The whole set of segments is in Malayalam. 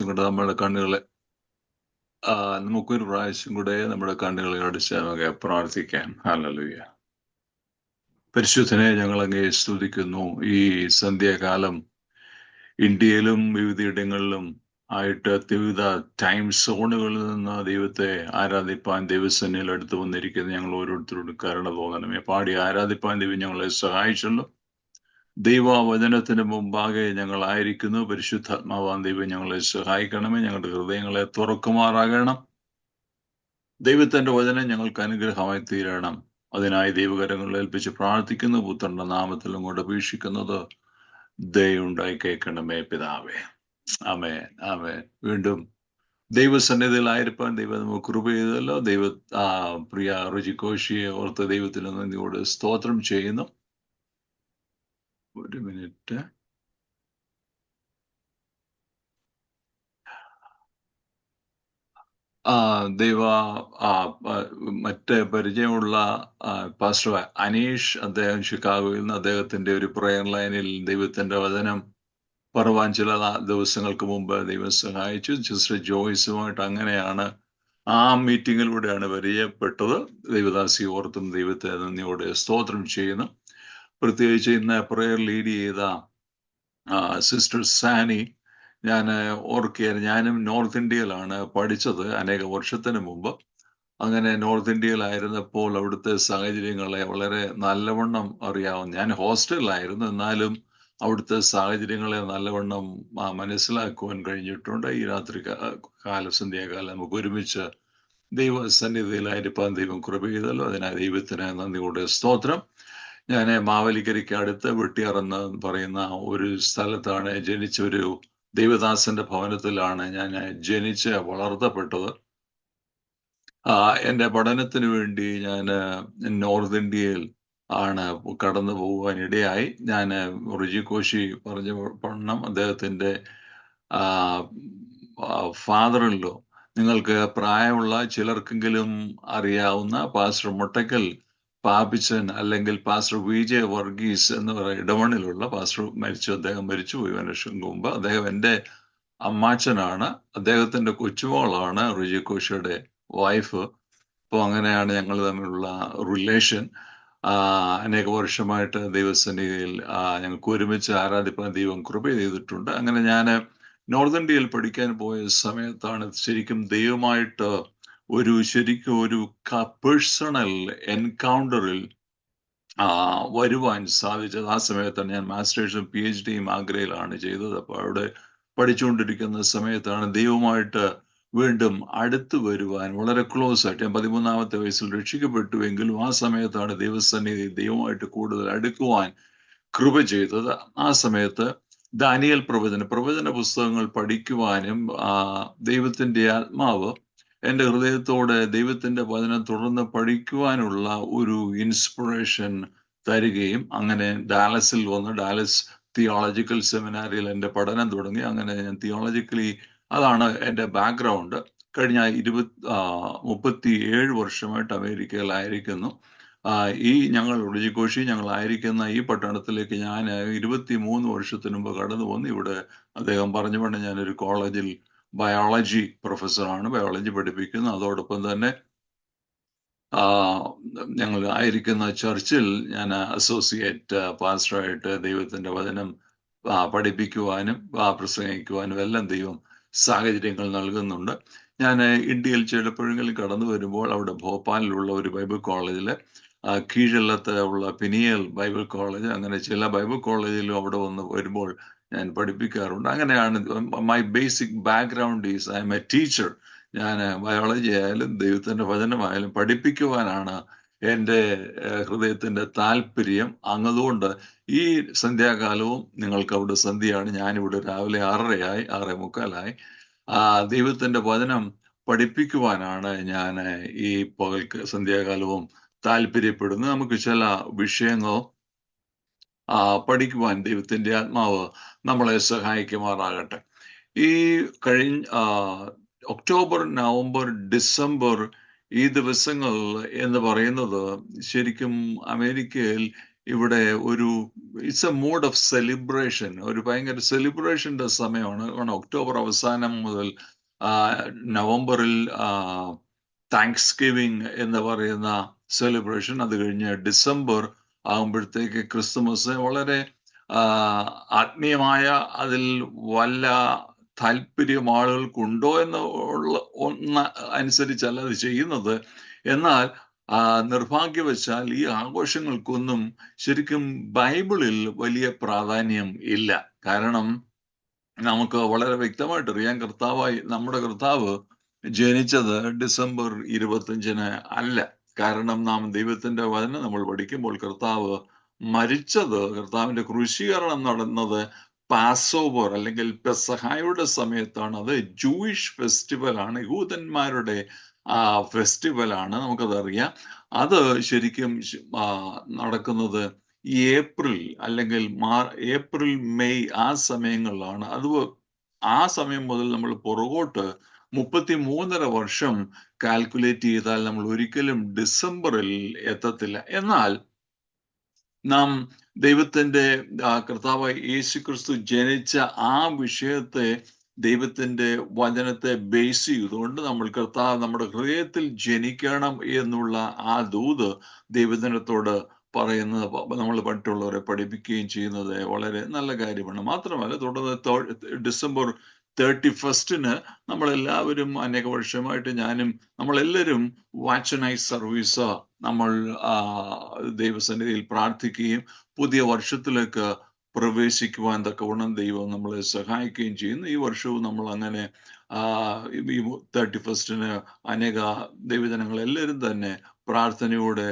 കൂടെ നമ്മുടെ കണ്ണുകളെ നമുക്കൊരു പ്രാവശ്യം കൂടെ നമ്മുടെ കണ്ണുകളെ അടിച്ച് നമുക്ക് പ്രാർത്ഥിക്കാം. ഹല്ലേലൂയ. പരിശുദ്ധനെ ഞങ്ങൾ അങ്ങേ സ്തുതിക്കുന്നു. ഈ സന്ധ്യാകാലം ഇന്ത്യയിലും വിവിധയിടങ്ങളിലും ആയിട്ട് വിവിധ ടൈം സോണുകളിൽ നിന്ന് ദൈവത്തെ ആരാധിപ്പാൻ ദൈവസന്നിധിയിൽ അടുത്ത് വന്നിരിക്കുന്ന ഞങ്ങൾ ഓരോരുത്തരോടും കരുണ തോന്നണമേ. പാടി ആരാധിപ്പാൻ ദൈവം ഞങ്ങളെ സഹായിച്ചല്ലോ. ദൈവവചനത്തിന് മുമ്പാകെ ഞങ്ങളായിരിക്കുന്നു. പരിശുദ്ധാത്മാവാൻ ദൈവം ഞങ്ങളെ സഹായിക്കണമേ. ഞങ്ങളുടെ ഹൃദയങ്ങളെ തുറക്കുമാറാകണം. ദൈവത്തിന്റെ വചനം ഞങ്ങൾക്ക് അനുഗ്രഹമായി തീരണം. അതിനായി ദൈവകരങ്ങളിൽ ഏൽപ്പിച്ച് പ്രാർത്ഥിക്കുന്നു. പുത്രന്റെ നാമത്തിലും കൊണ്ട് അപേക്ഷിക്കുന്നത് ദയുണ്ടായി കേൾക്കണമേ പിതാവേ. ആമേൻ ആമേൻ. വീണ്ടും ദൈവസന്നിധിയിലായിരിക്കാൻ ദൈവം നമുക്ക് കൃപ ചെയ്തല്ലോ. പ്രിയ റുചികോശിയെ ഓർത്ത് ദൈവത്തിന് നന്ദിയോട് സ്തോത്രം ചെയ്യുന്നു. ഒരു മിനിറ്റ്. മറ്റ് പരിചയമുള്ള പാസ്റ്റർ അനീഷ്, അദ്ദേഹം ഷിക്കാഗോയിൽ നിന്ന് അദ്ദേഹത്തിന്റെ ഒരു പ്രയർ ലൈനിൽ ദൈവത്തിന്റെ വചനം പറവാൻ ചില ദിവസങ്ങൾക്ക് മുമ്പ് ദൈവം സഹായിച്ചു. സിസ്റ്റർ ജോയ്സുമായിട്ട് അങ്ങനെയാണ് ആ മീറ്റിങ്ങിലൂടെയാണ് പരിചയപ്പെട്ടത്. ദൈവദാസി ഓർത്തും ദൈവത്തെ നന്ദിയോടെ സ്തോത്രം ചെയ്യുന്നു. പ്രത്യേകിച്ച് ഇന്ന് പ്രയർ ലീഡ് ചെയ്ത സിസ്റ്റർ സാനി ഞാൻ ഓർക്കുകയാണ്. ഞാനും നോർത്ത് ഇന്ത്യയിലാണ് പഠിച്ചത് അനേക വർഷത്തിന് മുമ്പ്. അങ്ങനെ നോർത്ത് ഇന്ത്യയിലായിരുന്നപ്പോൾ അവിടുത്തെ സാഹചര്യങ്ങളെ വളരെ നല്ലവണ്ണം അറിയാവുന്ന, ഞാൻ ഹോസ്റ്റലിലായിരുന്നു, എന്നാലും അവിടുത്തെ സാഹചര്യങ്ങളെ നല്ലവണ്ണം മനസ്സിലാക്കുവാൻ കഴിഞ്ഞിട്ടുണ്ട്. ഈ രാത്രി സന്ധ്യാകാലം നമുക്ക് ഒരുമിച്ച് ദൈവസന്നിധിയിലായിരിക്കാൻ ദൈവം കൃപ ചെയ്തല്ലോ. അതിനായി ദൈവത്തിന് നന്ദിയോടെ സ്തോത്രം. ഞാൻ മാവേലിക്കരയ്ക്ക് അടുത്ത് വെട്ടിയാറെന്ന് പറയുന്ന ഒരു സ്ഥലത്താണ് ജനിച്ചൊരു ദൈവദാസന്റെ ഭവനത്തിലാണ് ഞാൻ ജനിച്ച് വളർത്തപ്പെട്ടത്. എൻ്റെ പഠനത്തിന് വേണ്ടി ഞാൻ നോർത്ത് ഇന്ത്യയിൽ ആണ് കടന്നു പോകുവാൻ ഇടയായി. ഞാൻ റുചികോശി പറഞ്ഞ പഠനം അദ്ദേഹത്തിന്റെ ഫാദറിലോ, നിങ്ങൾക്ക് പ്രായമുള്ള ചിലർക്കെങ്കിലും അറിയാവുന്ന പാസ്റ്റർ മുട്ടക്കൽ പാപ്പിച്ചൻ അല്ലെങ്കിൽ പാസ്റ്റർ വിജയ വർഗീസ് എന്ന് പറയുന്ന ഇടമണ്ണിലുള്ള പാസ്റ്റർ മരിച്ചു. അദ്ദേഹം മരിച്ചുപോയി വർഷങ്ങൾക്ക് മുമ്പ്. അദ്ദേഹം എൻ്റെ അമ്മാച്ചനാണ്. അദ്ദേഹത്തിന്റെ കൊച്ചുമോളാണ് റുചികോശിയുടെ വൈഫ്. അപ്പോൾ അങ്ങനെയാണ് ഞങ്ങൾ തമ്മിലുള്ള റിലേഷൻ. അനേക വർഷമായിട്ട് ദൈവസന്നിധിയിൽ ഞങ്ങൾക്ക് ഒരുമിച്ച് ആരാധിപ്പാൻ ദൈവം കൃപ ചെയ്തിട്ടുണ്ട്. അങ്ങനെ ഞാൻ നോർത്ത് ഇന്ത്യയിൽ പഠിക്കാൻ പോയ സമയത്താണ് ശരിക്കും ദൈവമായിട്ട് ഒരു പേഴ്സണൽ എൻകൗണ്ടറിൽ വരുവാൻ സാധിച്ചത്. ആ സമയത്താണ് ഞാൻ മാസ്റ്റേഴ്സും PhD ആഗ്രയിലാണ് ചെയ്തത്. അപ്പോൾ അവിടെ പഠിച്ചുകൊണ്ടിരിക്കുന്ന സമയത്താണ് ദൈവമായിട്ട് വീണ്ടും അടുത്ത് വരുവാൻ വളരെ ക്ലോസ് ആയിട്ട്, ഞാൻ 13-ാമത്തെ വയസ്സിൽ രക്ഷിക്കപ്പെട്ടുവെങ്കിലും ആ സമയത്താണ് ദൈവമായിട്ട് കൂടുതൽ അടുക്കുവാൻ കൃപ ചെയ്തത്. ആ സമയത്ത് ദാനിയേൽ പ്രവചന പുസ്തകങ്ങൾ പഠിക്കുവാനും ദൈവത്തിന്റെ ആത്മാവ് എൻ്റെ ഹൃദയത്തോടെ ദൈവത്തിന്റെ വചനം തുടർന്ന് പഠിക്കുവാനുള്ള ഒരു ഇൻസ്പിറേഷൻ തരികയും, അങ്ങനെ ഡാലസിൽ വന്ന് ഡാലസ് തിയോളജിക്കൽ സെമിനാരിയിൽ എൻ്റെ പഠനം തുടങ്ങി. അങ്ങനെ ഞാൻ തിയോളജിക്കലി, അതാണ് എൻ്റെ ബാക്ക്ഗ്രൗണ്ട്. കഴിഞ്ഞ 37 വർഷമായിട്ട് അമേരിക്കയിലായിരിക്കുന്നു. ഞങ്ങളായിരിക്കുന്ന ഈ പട്ടണത്തിലേക്ക് ഞാൻ 23 വർഷത്തിന് മുമ്പ് കടന്നു വന്നു. ഇവിടെ അദ്ദേഹം പറഞ്ഞു കൊണ്ട് ഞാനൊരു കോളേജിൽ ബയോളജി പ്രൊഫസറാണ്, ബയോളജി പഠിപ്പിക്കുന്നു. അതോടൊപ്പം തന്നെ ഞങ്ങൾ ആയിരിക്കുന്ന ചർച്ചിൽ ഞാൻ അസോസിയേറ്റ് പാസ്റ്ററായിട്ട് ദൈവത്തിന്റെ വചനം പഠിപ്പിക്കുവാനും പ്രസംഗിക്കുവാനും എല്ലാം ദൈവം സാഹചര്യങ്ങൾ നൽകുന്നുണ്ട്. ഞാൻ ഇന്ത്യയിൽ ചിലപ്പോഴെങ്കിലും കടന്നു വരുമ്പോൾ അവിടെ ഭോപ്പാലിലുള്ള ഒരു ബൈബിൾ കോളേജിൽ, കീഴല്ലത്ത് ഉള്ള പിനിയൽ ബൈബിൾ കോളേജ്, അങ്ങനെ ചില ബൈബിൾ കോളേജിലും അവിടെ വരുമ്പോൾ ഞാൻ പഠിപ്പിക്കാറുണ്ട്. അങ്ങനെയാണ് my basic background is I M A teacher. ഞാൻ ബയോളജി ആയാലും ദൈവത്തിന്റെ വചനമായാലും പഠിപ്പിക്കുവാനാണ് എൻ്റെ ഹൃദയത്തിന്റെ താല്പര്യം. അങ്ങതുകൊണ്ട് ഈ സന്ധ്യാകാലവും നിങ്ങൾക്ക് അവിടെ സന്ധ്യയാണ്, ഞാനിവിടെ രാവിലെ 6:45 ദൈവത്തിന്റെ വചനം പഠിപ്പിക്കുവാനാണ് ഞാൻ ഈ സന്ധ്യാകാലവും താല്പര്യപ്പെടുന്നത്. നമുക്ക് ചില വിഷയങ്ങൾ പഠിക്കുവാൻ ദൈവത്തിന്റെ ആത്മാവ് നമ്മളെ സഹായിക്കുമാറാകട്ടെ. ഈ ഒക്ടോബർ, നവംബർ, ഡിസംബർ ഈ ദിവസങ്ങൾ എന്ന് പറയുന്നത് ശരിക്കും അമേരിക്കയിൽ ഇവിടെ ഒരു it's A mood off celebration, ഒരു ഭയങ്കര സെലിബ്രേഷന്റെ സമയമാണ്. ഒക്ടോബർ അവസാനം മുതൽ നവംബറിൽ താങ്ക്സ് ഗിവിംഗ് എന്ന് പറയുന്ന സെലിബ്രേഷൻ, അത് കഴിഞ്ഞ് ഡിസംബർ ആകുമ്പോഴത്തേക്ക് ക്രിസ്തുമസ്. വളരെ ആത്മീയമായ അതിൽ വല്ല താല്പര്യം ആളുകൾക്കുണ്ടോ എന്ന് ഉള്ള അനുസരിച്ചല്ല അത് ചെയ്യുന്നത്. എന്നാൽ നിർഭാഗ്യവശാൽ ഈ ആഘോഷങ്ങൾക്കൊന്നും ശരിക്കും ബൈബിളിൽ വലിയ പ്രാധാന്യം ഇല്ല. കാരണം നമുക്ക് വളരെ വ്യക്തമായിട്ട് അറിയാം, നമ്മുടെ കർത്താവ് ജനിച്ചത് ഡിസംബർ 25 അല്ല. കാരണം നാം ദൈവത്തിന്റെ വചനം നമ്മൾ പഠിക്കുമ്പോൾ കർത്താവ് മരിച്ചത്, കർത്താവിന്റെ ക്രൂശീകരണം നടന്നത് പാസ് ഓവർ അല്ലെങ്കിൽ പെസഹായുടെ സമയത്താണ്. അത് ജൂയിഷ് ഫെസ്റ്റിവൽ ആണ്, യഹൂദന്മാരുടെ ഫെസ്റ്റിവൽ ആണ്, നമുക്കതറിയാം. അത് ശരിക്കും നടക്കുന്നത് ഏപ്രിൽ അല്ലെങ്കിൽ ഏപ്രിൽ മെയ് ആ സമയങ്ങളിലാണ്. അത് ആ സമയം മുതൽ നമ്മൾ പുറകോട്ട് 33.5 വർഷം കാൽക്കുലേറ്റ് ചെയ്താൽ നമ്മൾ ഒരിക്കലും ഡിസംബറിൽ എത്തത്തില്ല. എന്നാൽ നാം ദൈവത്തിന്റെ കർത്താവ് യേശു ക്രിസ്തു ജനിച്ച ആ വിഷയത്തെ, ദൈവത്തിന്റെ വചനത്തെ ബേസ് ചെയ്തുകൊണ്ട് നമ്മൾ കർത്താവ് നമ്മുടെ ഹൃദയത്തിൽ ജനിക്കണം എന്നുള്ള ആ ദൂത് ദൈവജനത്തോട് പറയുന്നത് നമ്മൾ മറ്റുള്ളവരെ പഠിപ്പിക്കുകയും ചെയ്യുന്നത് വളരെ നല്ല കാര്യമാണ്. മാത്രമല്ല, തുടർന്ന് ഡിസംബർ 31 നമ്മളെല്ലാവരും, അനേക വർഷമായിട്ട് ഞാനും നമ്മളെല്ലാവരും വാച്ച് നൈറ്റ് സർവീസ് നമ്മൾ ദൈവസന്നിധിയിൽ പ്രാർത്ഥിക്കുകയും പുതിയ വർഷത്തിലേക്ക് പ്രവേശിക്കുവാൻ തക്കവണ്ണം ദൈവം നമ്മളെ സഹായിക്കുകയും ചെയ്യുന്നു. ഈ വർഷവും നമ്മൾ അങ്ങനെ ഈ 31 അനേക ദൈവജനങ്ങൾ എല്ലാവരും തന്നെ പ്രാർത്ഥനയോടെ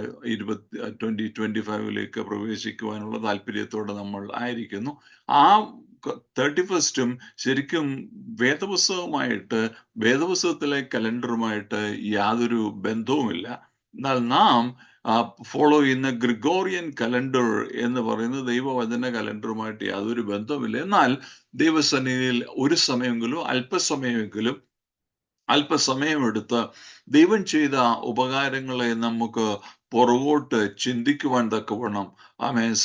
2025 പ്രവേശിക്കുവാനുള്ള താല്പര്യത്തോടെ നമ്മൾ ആയിരിക്കുന്നു. ആ 31 ശരിക്കും വേദപുസ്തകത്തിലെ കലണ്ടറുമായിട്ട് യാതൊരു ബന്ധവുമില്ല. എന്നാൽ നാം ഫോളോ ചെയ്യുന്ന ഗ്രിഗോറിയൻ കലണ്ടർ എന്ന് പറയുന്നത് ദൈവവചന കലണ്ടറുമായിട്ട് യാതൊരു ബന്ധവുമില്ല. എന്നാൽ ദൈവസന്നിധിയിൽ ഒരു സമയമെങ്കിലും അല്പസമയമെടുത്ത് ദൈവം ചെയ്ത ഉപകാരങ്ങളെ നമുക്ക് പുറകോട്ട് ചിന്തിക്കുവാൻ തക്കവണ്ണം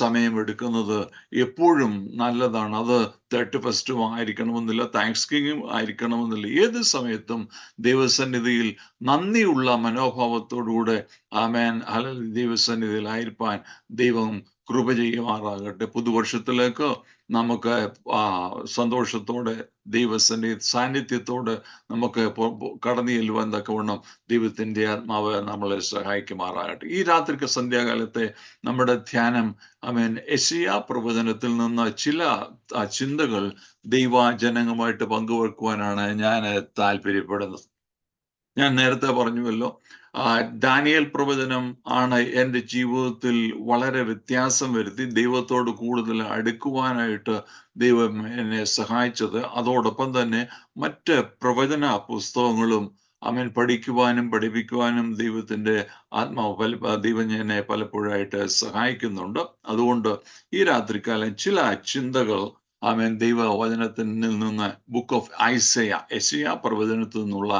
സമയമെടുക്കുന്നത് എപ്പോഴും നല്ലതാണ്. അത് 31 ആയിരിക്കണമെന്നില്ല, താങ്ക്സ് ഗിവിംഗ് ആയിരിക്കണമെന്നില്ല. ഏത് സമയത്തും ദൈവസന്നിധിയിൽ നന്ദിയുള്ള മനോഭാവത്തോടുകൂടെ ദൈവസന്നിധിയിൽ ആയിരിക്കാൻ ദൈവം കൃപ ചെയ്യുമാറാകട്ടെ. പുതുവർഷത്തിലേക്ക് നമുക്ക് സന്തോഷത്തോടെ സാന്നിധ്യത്തോടെ നമുക്ക് കടന്നു ചെല്ലുവാൻ തക്കവണ്ണം ദൈവത്തിന്റെ ആത്മാവ് നമ്മളെ സഹായിക്കുമാറാകട്ടെ. ഈ രാത്രിക്ക് സന്ധ്യാകാലത്തെ നമ്മുടെ ധ്യാനം യെശയ്യാ പ്രവചനത്തിൽ നിന്ന് ചില ചിന്തകൾ ദൈവജനങ്ങളുമായിട്ട് പങ്കുവെക്കുവാനാണ് ഞാൻ താല്പര്യപ്പെടുന്നത്. ഞാൻ നേരത്തെ പറഞ്ഞുവല്ലോ, ദാനിയേൽ പ്രവചനം ആണ് എൻ്റെ ജീവിതത്തിൽ വളരെ വ്യത്യാസം വരുത്തി ദൈവത്തോട് കൂടുതൽ അടുക്കുവാനായിട്ട് ദൈവം എന്നെ സഹായിച്ചത്. അതോടൊപ്പം തന്നെ മറ്റ് പ്രവചന പുസ്തകങ്ങളും പഠിക്കുവാനും പഠിപ്പിക്കുവാനും ദൈവത്തിന്റെ ദൈവം എന്നെ പലപ്പോഴായിട്ട് സഹായിക്കുന്നുണ്ട്. അതുകൊണ്ട് ഈ രാത്രികാലം ചില ചിന്തകൾ ദൈവവചനത്തിൽ നിന്ന്, ബുക്ക് ഓഫ് യെശയ്യാ പ്രവചനത്തിൽ നിന്നുള്ള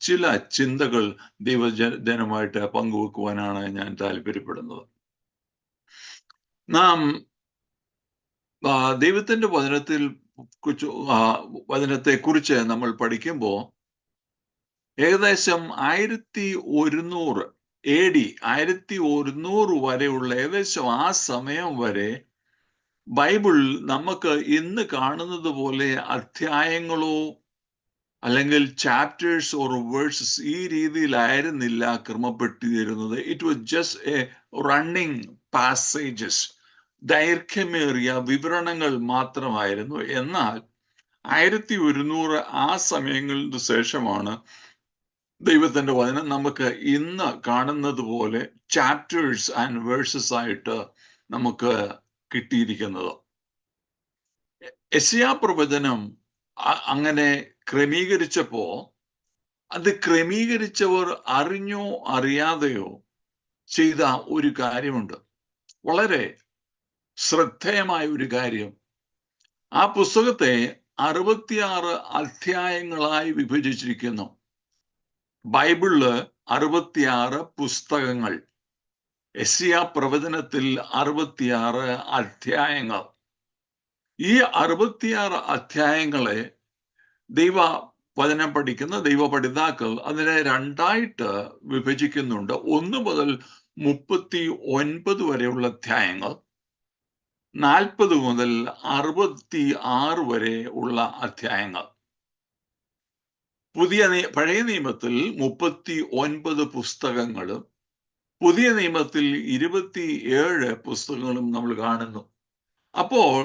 ചില ചിന്തകൾ ദൈവജനമായിട്ട് പങ്കുവെക്കുവാനാണ് ഞാൻ താല്പര്യപ്പെടുന്നത്. നാം ദൈവത്തിന്റെ വചനത്തെ കുറിച്ച് നമ്മൾ പഠിക്കുമ്പോൾ ഏകദേശം 1100 AD 1100 വരെയുള്ള ഏകദേശം ആ സമയം വരെ ബൈബിൾ നമുക്ക് ഇന്ന് കാണുന്നത് പോലെ അധ്യായങ്ങളോ അല്ലെങ്കിൽ ചാപ്റ്റേഴ്സ് ഓർ വേഴ്സസ് ഈ രീതിയിലായിരുന്നില്ല ക്രമപ്പെട്ടിരുന്നത്. It was just a running passages, ദൈർഘ്യമേറിയ വിവരണങ്ങൾ മാത്രമായിരുന്നു. എന്നാൽ 1100 ആ സമയങ്ങൾക്ക് ശേഷമാണ് ദൈവത്തിന്റെ വചനം നമുക്ക് ഇന്ന് കാണുന്നത് പോലെ ചാപ്റ്റേഴ്സ് ആൻഡ് വേഴ്സസ് ആയിട്ട് നമുക്ക് കിട്ടിയിരിക്കുന്നത്. യെശയ്യാ പ്രവചനം അങ്ങനെ ക്രമീകരിച്ചപ്പോ അത് ക്രമീകരിച്ചവർ അറിഞ്ഞോ അറിയാതെയോ ചെയ്ത ഒരു കാര്യമുണ്ട്, വളരെ ശ്രദ്ധേയമായ ഒരു കാര്യം. ആ പുസ്തകത്തെ 66 അധ്യായങ്ങളായി വിഭജിച്ചിരിക്കുന്നു. ബൈബിളില് 66 പുസ്തകങ്ങൾ. യെശയ്യാ പ്രവചനത്തിൽ 66 അധ്യായങ്ങൾ. ഈ 66 അധ്യായങ്ങളെ വചനം പഠിക്കുന്ന ദൈവപഠിതാക്കൾ അതിനെ രണ്ടായിട്ട് വിഭജിക്കുന്നുണ്ട്. 1 മുതൽ 39 വരെയുള്ള അധ്യായങ്ങൾ, 40 മുതൽ 66 വരെ ഉള്ള അധ്യായങ്ങൾ. പഴയ നിയമത്തിൽ 39 പുസ്തകങ്ങളും പുതിയ നിയമത്തിൽ 27 പുസ്തകങ്ങളും നമ്മൾ കാണുന്നു. അപ്പോൾ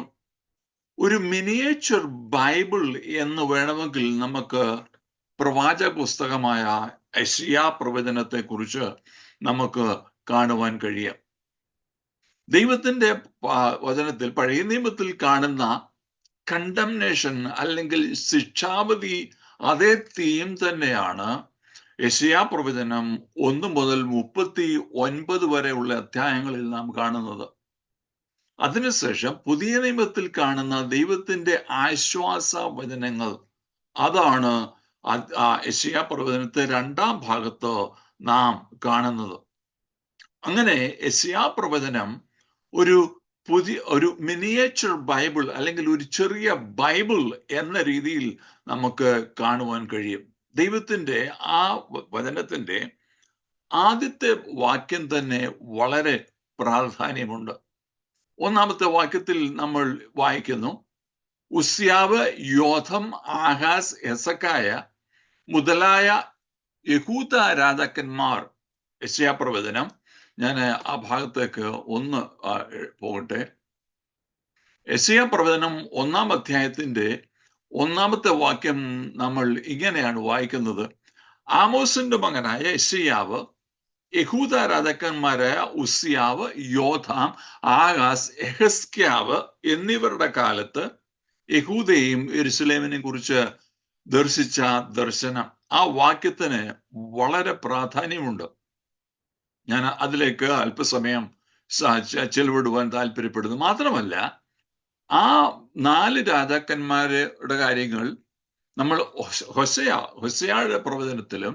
ഒരു മിനിയേച്ചർ ബൈബിൾ എന്ന് വേണമെങ്കിൽ നമുക്ക് പ്രവാചക പുസ്തകമായ യെശയ്യാ പ്രവചനത്തെ കുറിച്ച് നമുക്ക് കാണുവാൻ കഴിയും. ദൈവത്തിന്റെ വചനത്തിൽ പഴയ നിയമത്തിൽ കാണുന്ന കണ്ടംനേഷൻ അല്ലെങ്കിൽ ശിക്ഷാവധി അതേ തീം തന്നെയാണ് യെശയ്യാ പ്രവചനം 1 മുതൽ 39 വരെയുള്ള അധ്യായങ്ങളിൽ നാം കാണുന്നത്. അതിനുശേഷം പുതിയ നിയമത്തിൽ കാണുന്ന ദൈവത്തിന്റെ ആശ്വാസ വചനങ്ങൾ, അതാണ് യെശയ്യാ പ്രവചനത്തെ 2-ാം ഭാഗത്ത് നാം കാണുന്നത്. അങ്ങനെ യെശയ്യാ പ്രവചനം ഒരു മിനിയേച്ചർ ബൈബിൾ അല്ലെങ്കിൽ ഒരു ചെറിയ ബൈബിൾ എന്ന രീതിയിൽ നമുക്ക് കാണുവാൻ കഴിയും. ദൈവത്തിന്റെ ആ വചനത്തിന്റെ ആദ്യത്തെ വാക്യം തന്നെ വളരെ പ്രാധാന്യമുണ്ട്. 1-ാമത്തെ വാക്യത്തിൽ നമ്മൾ വായിക്കുന്നു, ഉസ്യാവ്, യോഥം, ആഹാസ്, ഹെസക്കായ മുതലായ യഹൂദ രാജാക്കന്മാർ. യെശയ്യാ പ്രവചനം, ഞാൻ ആ ഭാഗത്തേക്ക് ഒന്ന് പോകട്ടെ. യെശയ്യാ പ്രവചനം 1-ാം അധ്യായത്തിന്റെ 1-ാമത്തെ വാക്യം നമ്മൾ ഇങ്ങനെയാണ് വായിക്കുന്നത്, ആമോസിന്റെ മകനായ യെശയ്യാവ് യഹൂദ രാജാക്കന്മാരായ ഉസ്യാവ്, യോഥാം, ആഹാസ്, യെഹിസ്ക്യാവ് എന്നിവരുടെ കാലത്ത് യഹൂദയെയും യെരൂശലേമിനെയും കുറിച്ച് ദർശിച്ച ദർശനം. ആ വാക്യത്തിന് വളരെ പ്രാധാന്യമുണ്ട്. ഞാൻ അതിലേക്ക് അല്പസമയം ചെലവിടുവാൻ താല്പര്യപ്പെടുന്നു. മാത്രമല്ല, ആ 4 രാജാക്കന്മാരുടെ കാര്യങ്ങൾ നമ്മൾ ഹോശയ്യായുടെ പ്രവചനത്തിലും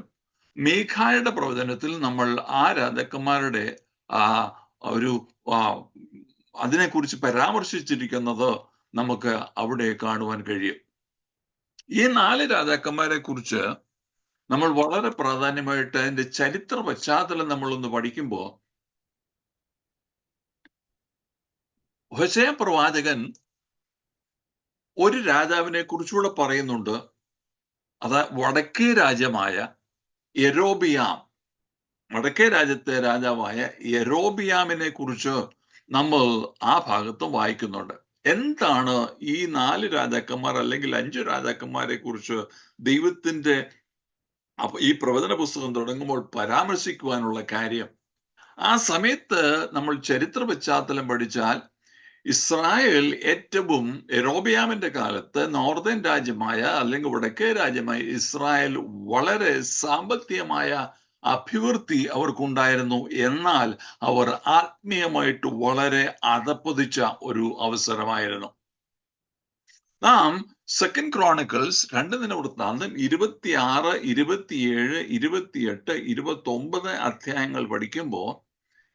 മീഖായുടെ പ്രവചനത്തിൽ നമ്മൾ ആ രാജാക്കന്മാരുടെ അതിനെക്കുറിച്ച് പരാമർശിച്ചിരിക്കുന്നത് നമുക്ക് അവിടെ കാണുവാൻ കഴിയും. ഈ 4 രാജാക്കന്മാരെ കുറിച്ച് നമ്മൾ വളരെ പ്രാധാന്യമായിട്ട് അതിന്റെ ചരിത്ര പശ്ചാത്തലം നമ്മളൊന്ന് പഠിക്കുമ്പോൾ, ഹോശയ്യ പ്രവാചകൻ ഒരു രാജാവിനെ കുറിച്ചുകൂടെ പറയുന്നുണ്ട്. അത് വടക്കേ രാജ്യമായ യെരോബിയാം, വടക്കേ രാജ്യത്തെ രാജാവായ യെരോബിയാമിനെ കുറിച്ച് നമ്മൾ ആ ഭാഗത്ത് വായിക്കുന്നുണ്ട്. എന്താണ് ഈ 4 രാജാക്കന്മാർ അല്ലെങ്കിൽ 5 രാജാക്കന്മാരെ കുറിച്ച് ദൈവത്തിന്റെ ഈ പ്രവചന പുസ്തകം തുടങ്ങുമ്പോൾ പരാമർശിക്കുവാനുള്ള കാര്യം? ആ സമയത്ത് നമ്മൾ ചരിത്ര പശ്ചാത്തലം പഠിച്ചാൽ, ഇസ്രായേൽ ഏറ്റവും യെരോബിയാമിന്റെ കാലത്ത് നോർത്തേൺ രാജ്യമായ അല്ലെങ്കിൽ വടക്കേ രാജ്യമായ ഇസ്രായേൽ വളരെ സാമ്പത്തികമായ അഭിവൃദ്ധി അവർക്കുണ്ടായിരുന്നു. എന്നാൽ അവർ ആത്മീയമായിട്ട് വളരെ അധപ്പതിച്ച ഒരു അവസരമായിരുന്നു. നാം 2 ക്രോണിക്കിൾസ് 2 ദിനവൃത്താന്തം 26, 27, 28, 29 അധ്യായങ്ങൾ പഠിക്കുമ്പോൾ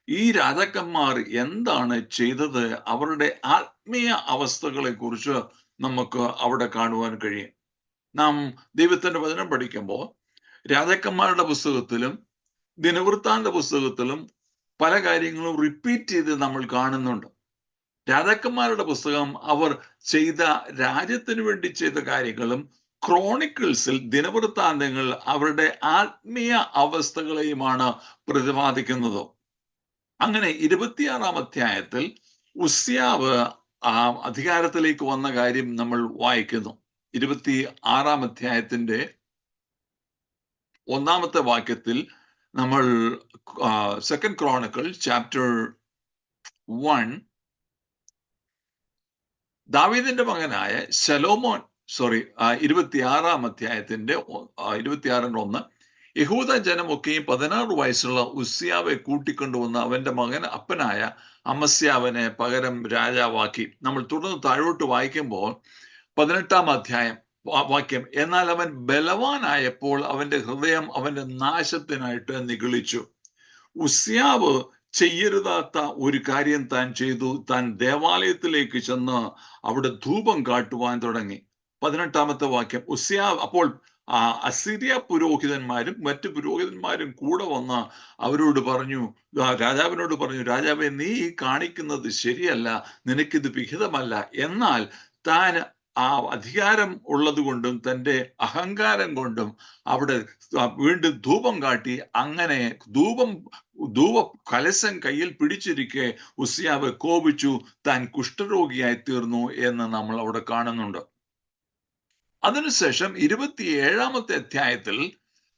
ഈ രാജാക്കന്മാർ എന്താണ് ചെയ്തത്, അവരുടെ ആത്മീയ അവസ്ഥകളെ കുറിച്ച് നമുക്ക് അവിടെ കാണുവാൻ കഴിയും. നാം ദൈവത്തിന്റെ വചനം പഠിക്കുമ്പോൾ രാജാക്കന്മാരുടെ പുസ്തകത്തിലും ദിനവൃത്താന്ത പുസ്തകത്തിലും പല കാര്യങ്ങളും റിപ്പീറ്റ് ചെയ്ത് നമ്മൾ കാണുന്നുണ്ട്. രാജാക്കന്മാരുടെ പുസ്തകം അവർ ചെയ്ത രാജ്യത്തിന് വേണ്ടി ചെയ്ത കാര്യങ്ങളും, ക്രോണിക്കിൾസിൽ ദിനവൃത്താന്തങ്ങൾ അവരുടെ ആത്മീയ അവസ്ഥകളെയുമാണ് പ്രതിപാദിക്കുന്നത്. അങ്ങനെ 26-ാം അധ്യായത്തിൽ ഉസ്യാവ് അധികാരത്തിലേക്ക് വന്ന കാര്യം നമ്മൾ വായിക്കുന്നു. 26-ാം അധ്യായത്തിന്റെ 1-ാമത്തെ വാക്യത്തിൽ നമ്മൾ 2 ക്രോണിക്കിൾ ചാപ്റ്റർ 1, ദാവീദിന്റെ മകനായ ശലോമോൻ 26-ാം അധ്യായത്തിന്റെ 26-1, യഹൂദ ജനമൊക്കെയും 16 വയസ്സുള്ള ഉസ്യാവെ കൂട്ടിക്കൊണ്ടുവന്ന് അവന്റെ മകൻ അപ്പനായ അമസ്യാവിനെ പകരം രാജാവാക്കി. നമ്മൾ തുടർന്ന് താഴോട്ട് വായിക്കുമ്പോൾ 18-ാം അധ്യായം വാക്യം, എന്നാൽ അവൻ ബലവാനായപ്പോൾ അവന്റെ ഹൃദയം അവന്റെ നാശത്തിനായിട്ട് നിഗളിച്ചു. ഉസ്യാവ് ചെയ്യരുതാത്ത ഒരു കാര്യം താൻ ചെയ്തു. താൻ ദേവാലയത്തിലേക്ക് ചെന്ന് അവിടെ ധൂപം കാട്ടുവാൻ തുടങ്ങി. 18-ാമത്തെ വാക്യം. അപ്പോൾ അസീരിയ പുരോഹിതന്മാരും മറ്റു പുരോഹിതന്മാരും കൂടെ വന്ന് അവരോട് പറഞ്ഞു, രാജാവിനോട് പറഞ്ഞു, രാജാവേ, നീ കാണിക്കുന്നത് ശരിയല്ല, നിനക്കിത് വിഹിതമല്ല. എന്നാൽ താൻ അധികാരം ഉള്ളത് കൊണ്ടും തൻ്റെ അഹങ്കാരം കൊണ്ടും അവിടെ വീണ്ടും ധൂപം കാട്ടി. അങ്ങനെ ധൂപ കലശം കയ്യിൽ പിടിച്ചിരിക്കെ ഉസ്യാവ് കോപിച്ചു, താൻ കുഷ്ഠരോഗിയായി തീർന്നു എന്ന് നമ്മൾ അവിടെ കാണുന്നുണ്ട്. അതിനുശേഷം 27-ാമത്തെ അധ്യായത്തിൽ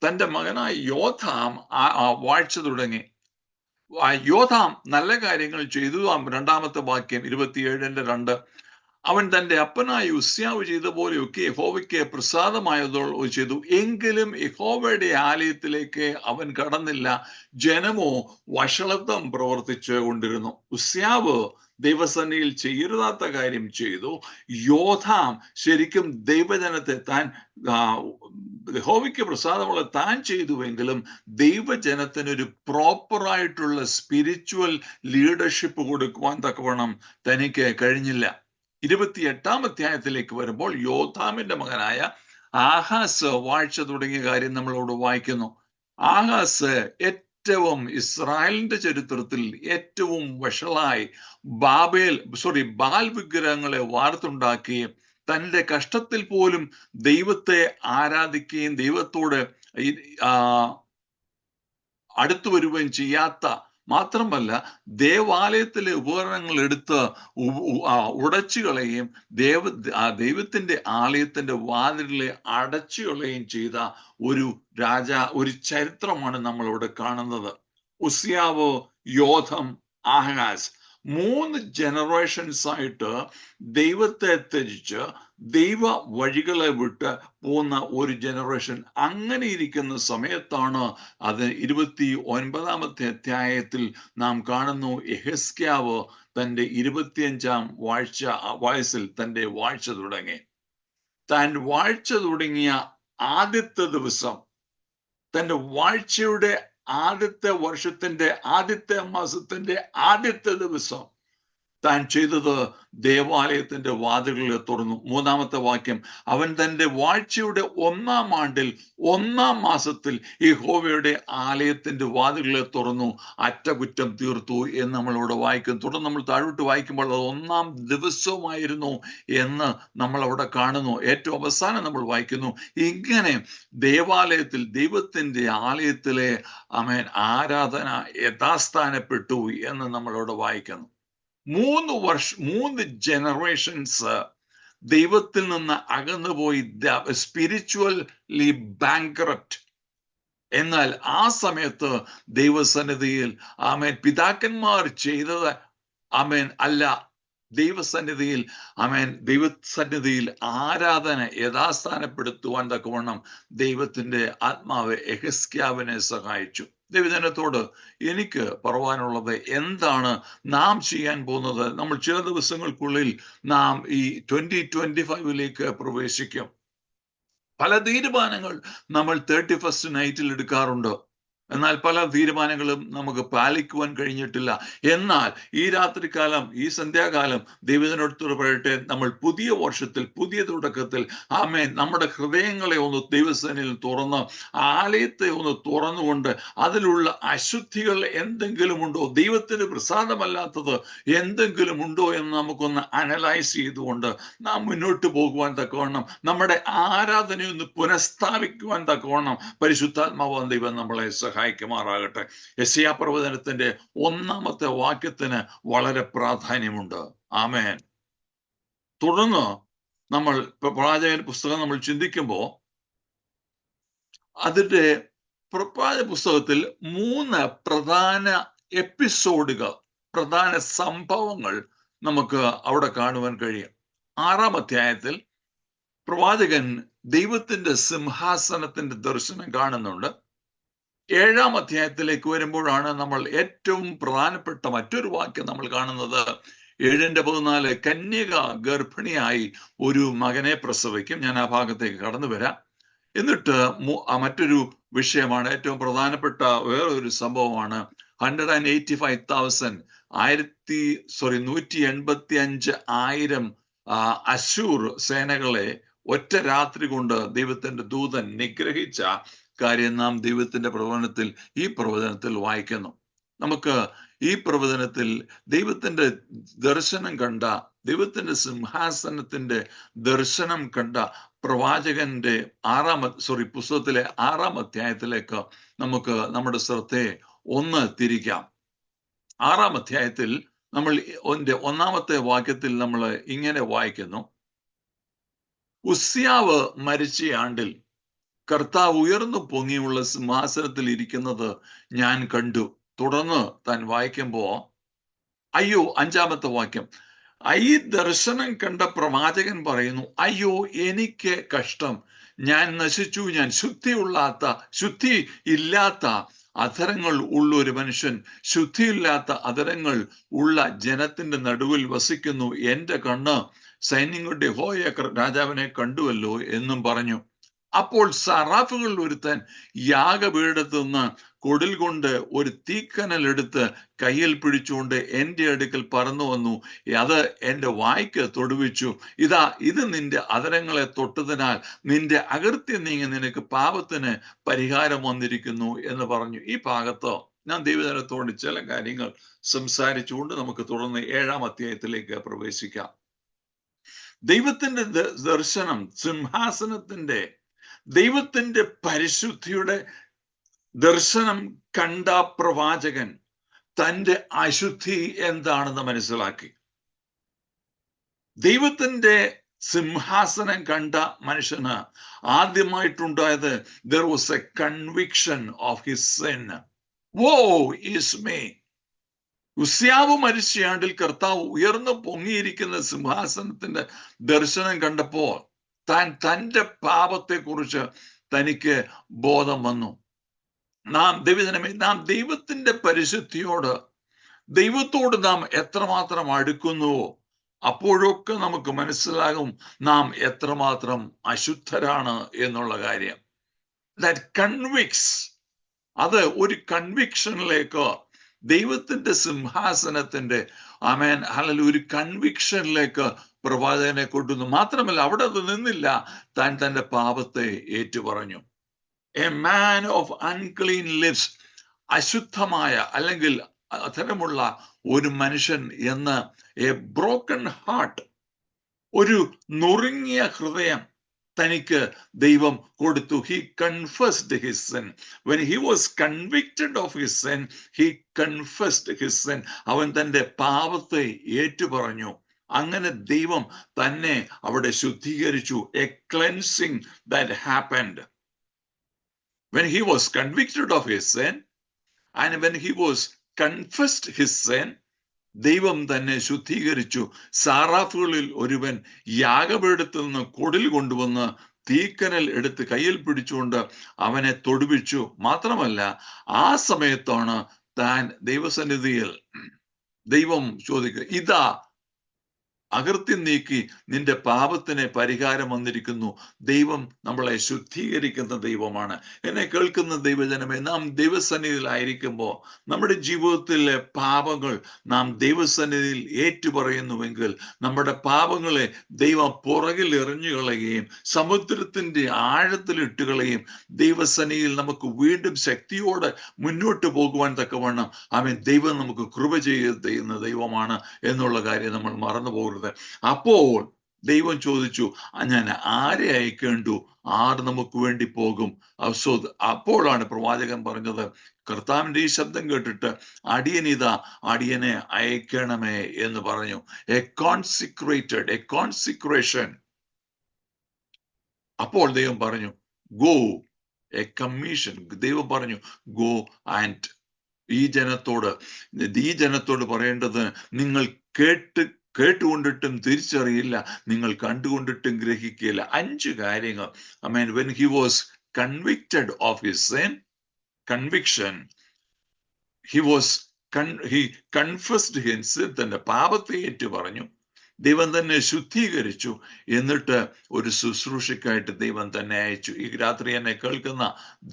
തൻ്റെ മകനായ യോഥാം വാഴ്ച തുടങ്ങി. യോഥാം നല്ല കാര്യങ്ങൾ ചെയ്തു. 2-ാമത്തെ വാക്യം 27:2. അവൻ തൻ്റെ അപ്പനായ ഉസ്യാവ് ചെയ്ത പോലെയൊക്കെ യഹോവയ്ക്ക് പ്രസാദമായതോ ചെയ്തു. എങ്കിലും യഹോവയുടെ ആലയത്തിലേക്ക് അവൻ കടന്നില്ല. ജനമോ വഷളത്വം പ്രവർത്തിച്ചു കൊണ്ടിരുന്നു. ഉസ്യാവ് ദൈവസന്നിധിയിൽ ചെയ്യരുതാത്ത കാര്യം ചെയ്തു. യോഥാം ശരിക്കും ദൈവജനത്തെ താൻ യഹോവയ്ക്ക് പ്രസാദമുള്ള താൻ ചെയ്തുവെങ്കിലും ദൈവജനത്തിനൊരു പ്രോപ്പറായിട്ടുള്ള സ്പിരിച്വൽ ലീഡർഷിപ്പ് കൊടുക്കുവാൻ തക്കവണ്ണം തനിക്ക് കഴിഞ്ഞില്ല. 28-ാം അധ്യായത്തിലേക്ക് വരുമ്പോൾ യോഥാമിന്റെ മകനായ ആഹാസ് വാഴ്ച തുടങ്ങിയ കാര്യം നമ്മളോട് വായിക്കുന്നു. ആഹാസ് ഏറ്റവും ഇസ്രായേലിന്റെ ചരിത്രത്തിൽ ഏറ്റവും വഷളായി ബാൽ വിഗ്രഹങ്ങളെ വാർത്തുണ്ടാക്കുകയും തൻ്റെ കഷ്ടത്തിൽ പോലും ദൈവത്തെ ആരാധിക്കുകയും ദൈവത്തോട് അടുത്തു വരുകയും ചെയ്യാത്ത, മാത്രമല്ല ദേവാലയത്തിലെ ഉപകരണങ്ങൾ എടുത്ത് ഉടച്ചു കളയുകയും ദൈവത്തിന്റെ ആലയത്തിന്റെ വാതിലിലെ അടച്ചു കളയുകയും ചെയ്ത ഒരു ചരിത്രമാണ് നമ്മളിവിടെ കാണുന്നത്. ഉസ്യാവ്, യോഥം, ആഹാസ് 3 ജനറേഷൻസ് ആയിട്ട് ദൈവത്തെ ത്യജിച്ച് ദൈവ വഴികളെ വിട്ട് പോകുന്ന ഒരു ജനറേഷൻ. അങ്ങനെ ഇരിക്കുന്ന സമയത്താണ് അത് 29-ാമത്തെ അധ്യായത്തിൽ നാം കാണുന്നു, യെഹിസ്ക്യാവ് തൻ്റെ 25-ാം വയസ്സിൽ തൻ്റെ വാഴ്ച തുടങ്ങി. താൻ വാഴ്ച തുടങ്ങിയ ആദ്യത്തെ ദിവസം, തൻ്റെ വാഴ്ചയുടെ ആദ്യത്തെ വർഷത്തിന്റെ ആദ്യത്തെ മാസത്തിന്റെ ആദ്യത്തെ ദിവസം താൻ ചെയ്തത് ദേവാലയത്തിന്റെ വാതിലുകളെ തുറന്നു. 3-ാമത്തെ വാക്യം. അവൻ തൻ്റെ വാഴ്ചയുടെ 1-ാം ആണ്ടിൽ 1-ാം മാസത്തിൽ യഹോവയുടെ ആലയത്തിന്റെ വാതിലുകളെ തുറന്നു, അറ്റകുറ്റം തീർത്തു എന്ന് നമ്മളിവിടെ വായിക്കുന്നു. തുടർന്ന് നമ്മൾ താഴോട്ട് വായിക്കുമ്പോൾ അത് 1-ാം ദിവസവുമായിരുന്നു എന്ന് നമ്മൾ അവിടെ കാണുന്നു. ഏറ്റവും അവസാനം നമ്മൾ വായിക്കുന്നു, ഇങ്ങനെ ദേവാലയത്തിൽ ദൈവത്തിന്റെ ആലയത്തിലെ ആരാധന യഥാസ്ഥാനപ്പെട്ടു എന്ന് നമ്മളവിടെ വായിക്കുന്നു. 3 ജനറേഷൻസ് ദൈവത്തിൽ നിന്ന് അകന്നുപോയി, സ്പിരിച്വലി ബാങ്ക്രപ്റ്റ്. എന്നാൽ ആ സമയത്ത് ദൈവസന്നിധിയിൽ പിതാക്കന്മാർ ചെയ്തത് അല്ല, ദൈവസന്നിധിയിൽ ആരാധന യഥാസ്ഥാനപ്പെടുത്തുവാൻ തക്കവണ്ണം ദൈവത്തിന്റെ ആത്മാവ് യെഹിസ്ക്യാവിനെ സഹായിച്ചു. ദൈവജനത്തോട് എനിക്ക് പറയാനുള്ളത് എന്താണ് നാം ചെയ്യാൻ പോകുന്നത്? നമ്മൾ ചില ദിവസങ്ങൾക്കുള്ളിൽ നാം ഈ 2025 പ്രവേശിക്കും. പല തീരുമാനങ്ങൾ നമ്മൾ 31st നൈറ്റിൽ എടുക്കാറുണ്ട്. എന്നാൽ പല തീരുമാനങ്ങളും നമുക്ക് പാലിക്കുവാൻ കഴിഞ്ഞിട്ടില്ല. എന്നാൽ ഈ രാത്രികാലം, ഈ സന്ധ്യാകാലം ദൈവത്തിനോട് പറയട്ടെ, നമ്മൾ പുതിയ വർഷത്തിൽ, പുതിയ തുടക്കത്തിൽ നമ്മുടെ ഹൃദയങ്ങളെ ഒന്ന് ദൈവസേനയിൽ തുറന്ന്, ആലയത്തെ ഒന്ന് തുറന്നുകൊണ്ട് അതിലുള്ള അശുദ്ധികൾ എന്തെങ്കിലും ഉണ്ടോ, ദൈവത്തിന് പ്രസാദമല്ലാത്തത് എന്തെങ്കിലും ഉണ്ടോ എന്ന് നമുക്കൊന്ന് അനലൈസ് ചെയ്തുകൊണ്ട് നാം മുന്നോട്ട് പോകുവാൻ തക്കവണ്ണം, നമ്മുടെ ആരാധനയൊന്ന് പുനഃസ്ഥാപിക്കുവാൻ തക്കവണ്ണം പരിശുദ്ധാത്മാവാൻ ദൈവം നമ്മളെ സഹായിക്കുമാറാകട്ടെ. യെശയ്യാ പ്രവചനത്തിന്റെ 1-ാമത്തെ വാക്യത്തിന് വളരെ പ്രാധാന്യമുണ്ട്. ആമേൻ. തുടർന്ന് നമ്മൾ പ്രവാചകൻ പുസ്തകം നമ്മൾ ചിന്തിക്കുമ്പോൾ അതിന്റെ പ്രവാചക പുസ്തകത്തിൽ 3 പ്രധാന എപ്പിസോഡുകൾ, പ്രധാന സംഭവങ്ങൾ നമുക്ക് അവിടെ കാണുവാൻ കഴിയും. 6-ാം അധ്യായത്തിൽ പ്രവാചകൻ ദൈവത്തിന്റെ സിംഹാസനത്തിന്റെ ദർശനം കാണുന്നുണ്ട്. 7-ാം അധ്യായത്തിലേക്ക് വരുമ്പോഴാണ് നമ്മൾ ഏറ്റവും പ്രധാനപ്പെട്ട മറ്റൊരു വാക്യം നമ്മൾ കാണുന്നത്. 7:14 കന്യക ഗർഭിണിയായി ഒരു മകനെ പ്രസവിക്കും. ഞാൻ ആ ഭാഗത്തേക്ക് കടന്നു വരാം. എന്നിട്ട് മറ്റൊരു വിഷയമാണ്, ഏറ്റവും പ്രധാനപ്പെട്ട വേറൊരു സംഭവമാണ് 185,000 അശൂർ സേനകളെ ഒറ്റ രാത്രി കൊണ്ട് ദൈവത്തിന്റെ ദൂതൻ നിഗ്രഹിച്ച കാര്യം നാം ഈ പ്രവചനത്തിൽ വായിക്കുന്നു. നമുക്ക് ഈ പ്രവചനത്തിൽ ദൈവത്തിന്റെ ദർശനം കണ്ട, ദൈവത്തിന്റെ സിംഹാസനത്തിന്റെ ദർശനം കണ്ട പ്രവാചകന്റെ പുസ്തകത്തിലെ 6-ാം അധ്യായത്തിലേക്ക് നമുക്ക് നമ്മുടെ ശ്രദ്ധയെ ഒന്ന് തിരിക്കാം. 6-ാം അധ്യായത്തിൽ നമ്മൾ 1-ാമത്തെ വാക്യത്തിൽ നമ്മൾ ഇങ്ങനെ വായിക്കുന്നു: ഉസ്യാവ് മരിച്ച ആണ്ടിൽ കർത്താവ് ഉയർന്നു പൊങ്ങിയുള്ള സിംഹാസനത്തിൽ ഇരിക്കുന്നത് ഞാൻ കണ്ടു. തുടർന്ന് താൻ വായിക്കുമ്പോ അയ്യോ, 5-ാമത്തെ വാക്യം, ഈ ദർശനം കണ്ട പ്രവാചകൻ പറയുന്നു, അയ്യോ എനിക്ക് കഷ്ടം, ഞാൻ നശിച്ചു, ഞാൻ ശുദ്ധി ഇല്ലാത്ത അധരങ്ങൾ ഉള്ള ഒരു മനുഷ്യൻ, ശുദ്ധിയില്ലാത്ത അധരങ്ങൾ ഉള്ള ജനത്തിന്റെ നടുവിൽ വസിക്കുന്നു. എന്റെ കണ്ണ് സൈന്യങ്ങളുടെ യഹോവ രാജാവിനെ കണ്ടുവല്ലോ എന്നും പറഞ്ഞു. അപ്പോൾ സറാഫുകളിൽ ഒരുത്തൻ യാഗപീഠത്തു നിന്ന് കൊടിൽ കൊണ്ട് ഒരു തീക്കനൽ എടുത്ത് കയ്യിൽ പിടിച്ചുകൊണ്ട് എന്റെ അടുക്കൽ പറന്നു വന്നു. അത് എന്റെ വായ്ക്ക് തൊടുവിച്ചു. ഇത് നിന്റെ അധരങ്ങളെ തൊട്ടതിനാൽ നിന്റെ അകൃത്യം നീങ്ങി നിനക്ക് പാപത്തിന് പരിഹാരം വന്നിരിക്കുന്നു എന്ന് പറഞ്ഞു. ഈ ഭാഗത്ത് ഞാൻ ദൈവജനത്തോട് ചില കാര്യങ്ങൾ സംസാരിച്ചുകൊണ്ട് നമുക്ക് തുടർന്ന് 7-ാം അധ്യായത്തിലേക്ക് പ്രവേശിക്കാം. ദൈവത്തിന്റെ ദർശനം, സിംഹാസനത്തിന്റെ, ദൈവത്തിന്റെ പരിശുദ്ധിയുടെ ദർശനം കണ്ട പ്രവാചകൻ തന്റെ അശുദ്ധി എന്താണെന്ന് മനസ്സിലാക്കി. ദൈവത്തിന്റെ സിംഹാസനം കണ്ട മനുഷ്യന് ആദ്യമായിട്ടുണ്ടായത് there was a conviction of his sin. Woe is me. ഉസ്യാവ് മരിച്ചയാണ്ടിൽ കർത്താവ് ഉയർന്നു പൊങ്ങിയിരിക്കുന്ന സിംഹാസനത്തിന്റെ ദർശനം കണ്ടപ്പോൾ തന്റെ പാപത്തെക്കുറിച്ച് തനിക്ക് ബോധം വന്നു. നാം ദൈവത്തിന്റെ പരിശുദ്ധിയോട്, ദൈവത്തോട് നാം എത്രമാത്രം അടുക്കുന്നുവോ അപ്പോഴൊക്കെ നമുക്ക് മനസ്സിലാകും നാം എത്രമാത്രം അശുദ്ധരാണ് എന്നുള്ള കാര്യം. ദാറ്റ് കൺവിക്സ്, അത് ഒരു കൺവിക്ഷനിലേക്ക്, ദൈവത്തിന്റെ സിംഹാസനത്തിന്റെ ഒരു കൺവിക്ഷനിലേക്ക് പ്രവാചകനെ കൊണ്ടുവന്നു. മാത്രമല്ല, അവിടെ അത് നിന്നില്ല, താൻ തന്റെ പാപത്തെ ഏറ്റുപറഞ്ഞു. A man of unclean lips, അശുദ്ധമായ അല്ലെങ്കിൽ അധരമുള്ള ഒരു മനുഷ്യൻ എന്ന്, എ ബ്രോക്കൺ ഹാർട്ട്, ഒരു നുറുങ്ങിയ ഹൃദയം തനിക്ക് ദൈവം കൊടുത്തു. He confessed his sin. When he was convicted of his sin, he confessed his sin. അവൻ തന്റെ പാപത്തെ ഏറ്റുപറഞ്ഞു. അങ്ങനെ ദൈവം തന്നെ അവിടെ ശുദ്ധീകരിച്ചു. A cleansing that happened. When he was convicted of his sin and when he was confessed his sin, ദൈവം തന്നെ ശുദ്ധീകരിച്ചു. സാറാഫുകളിൽ ഒരുവൻ യാഗപീഠത്തിൽ നിന്ന് കൊടിൽ കൊണ്ടുവന്ന് തീക്കനൽ എടുത്ത് കയ്യിൽ പിടിച്ചുകൊണ്ട് അവനെ തൊടുവിച്ചു. മാത്രമല്ല, ആ സമയത്താണ് താൻ ദൈവസന്നിധിയിൽ ദൈവം ചോദിക്കുക, ഇതാ അകൃത്യം നീക്കി നിന്റെ പാപത്തിന് പരിഹാരം വന്നിരിക്കുന്നു. ദൈവം നമ്മളെ ശുദ്ധീകരിക്കുന്ന ദൈവമാണ്. എന്നെ കേൾക്കുന്ന ദൈവജനമേ, നാം ദൈവസന്നിധിയിലായിരിക്കുമ്പോൾ നമ്മുടെ ജീവിതത്തിലെ പാപങ്ങൾ നാം ദൈവസന്നിധിയിൽ ഏറ്റുപറയുന്നുവെങ്കിൽ നമ്മുടെ പാപങ്ങളെ ദൈവം പുറകിൽ എറിഞ്ഞു കളയുകയും സമുദ്രത്തിന്റെ ആഴത്തിലിട്ട് കളയും. ദൈവസന്നിധിയിൽ നമുക്ക് വീണ്ടും ശക്തിയോടെ മുന്നോട്ട് പോകുവാൻ തക്കവണ്ണം ദൈവം നമുക്ക് കൃപ ചെയ്യുന്ന ദൈവമാണ് എന്നുള്ള കാര്യം നമ്മൾ മറന്നു പോകരുത്. അപ്പോൾ ദൈവം ചോദിച്ചു, ഞാൻ ആരെ അയക്കേണ്ടു? ആർ നമുക്ക് വേണ്ടി പോകും? അപ്പോഴാണ് പ്രവാചകൻ പറഞ്ഞത്, കർത്താവിന്റെ ഈ ശബ്ദം കേട്ടിട്ട് അടിയനെ അയക്കണമേ എന്ന് പറഞ്ഞു. A consecration. അപ്പോൾ ദൈവം പറഞ്ഞു, ഗോ. A commission. ദൈവം പറഞ്ഞു, ഗോ ആൻഡ് ഈ ജനത്തോട് പറയേണ്ടത്, നിങ്ങൾ കേട്ടുകൊണ്ടിട്ടും തിരിച്ചറിയില്ല, നിങ്ങൾ കണ്ടുകൊണ്ടിട്ടും ഗ്രഹിക്കില്ല. 5 കാര്യങ്ങൾ. when he was convicted of his sin, conviction, he confessed his sin, തന്റെ പാപത്തെ ഏറ്റു പറഞ്ഞു, ദൈവം തന്നെ ശുദ്ധീകരിച്ചു, എന്നിട്ട് ഒരു ശുശ്രൂഷയ്ക്കായിട്ട് ദൈവം തന്നെ അയച്ചു. ഈ രാത്രി എന്നെ കേൾക്കുന്ന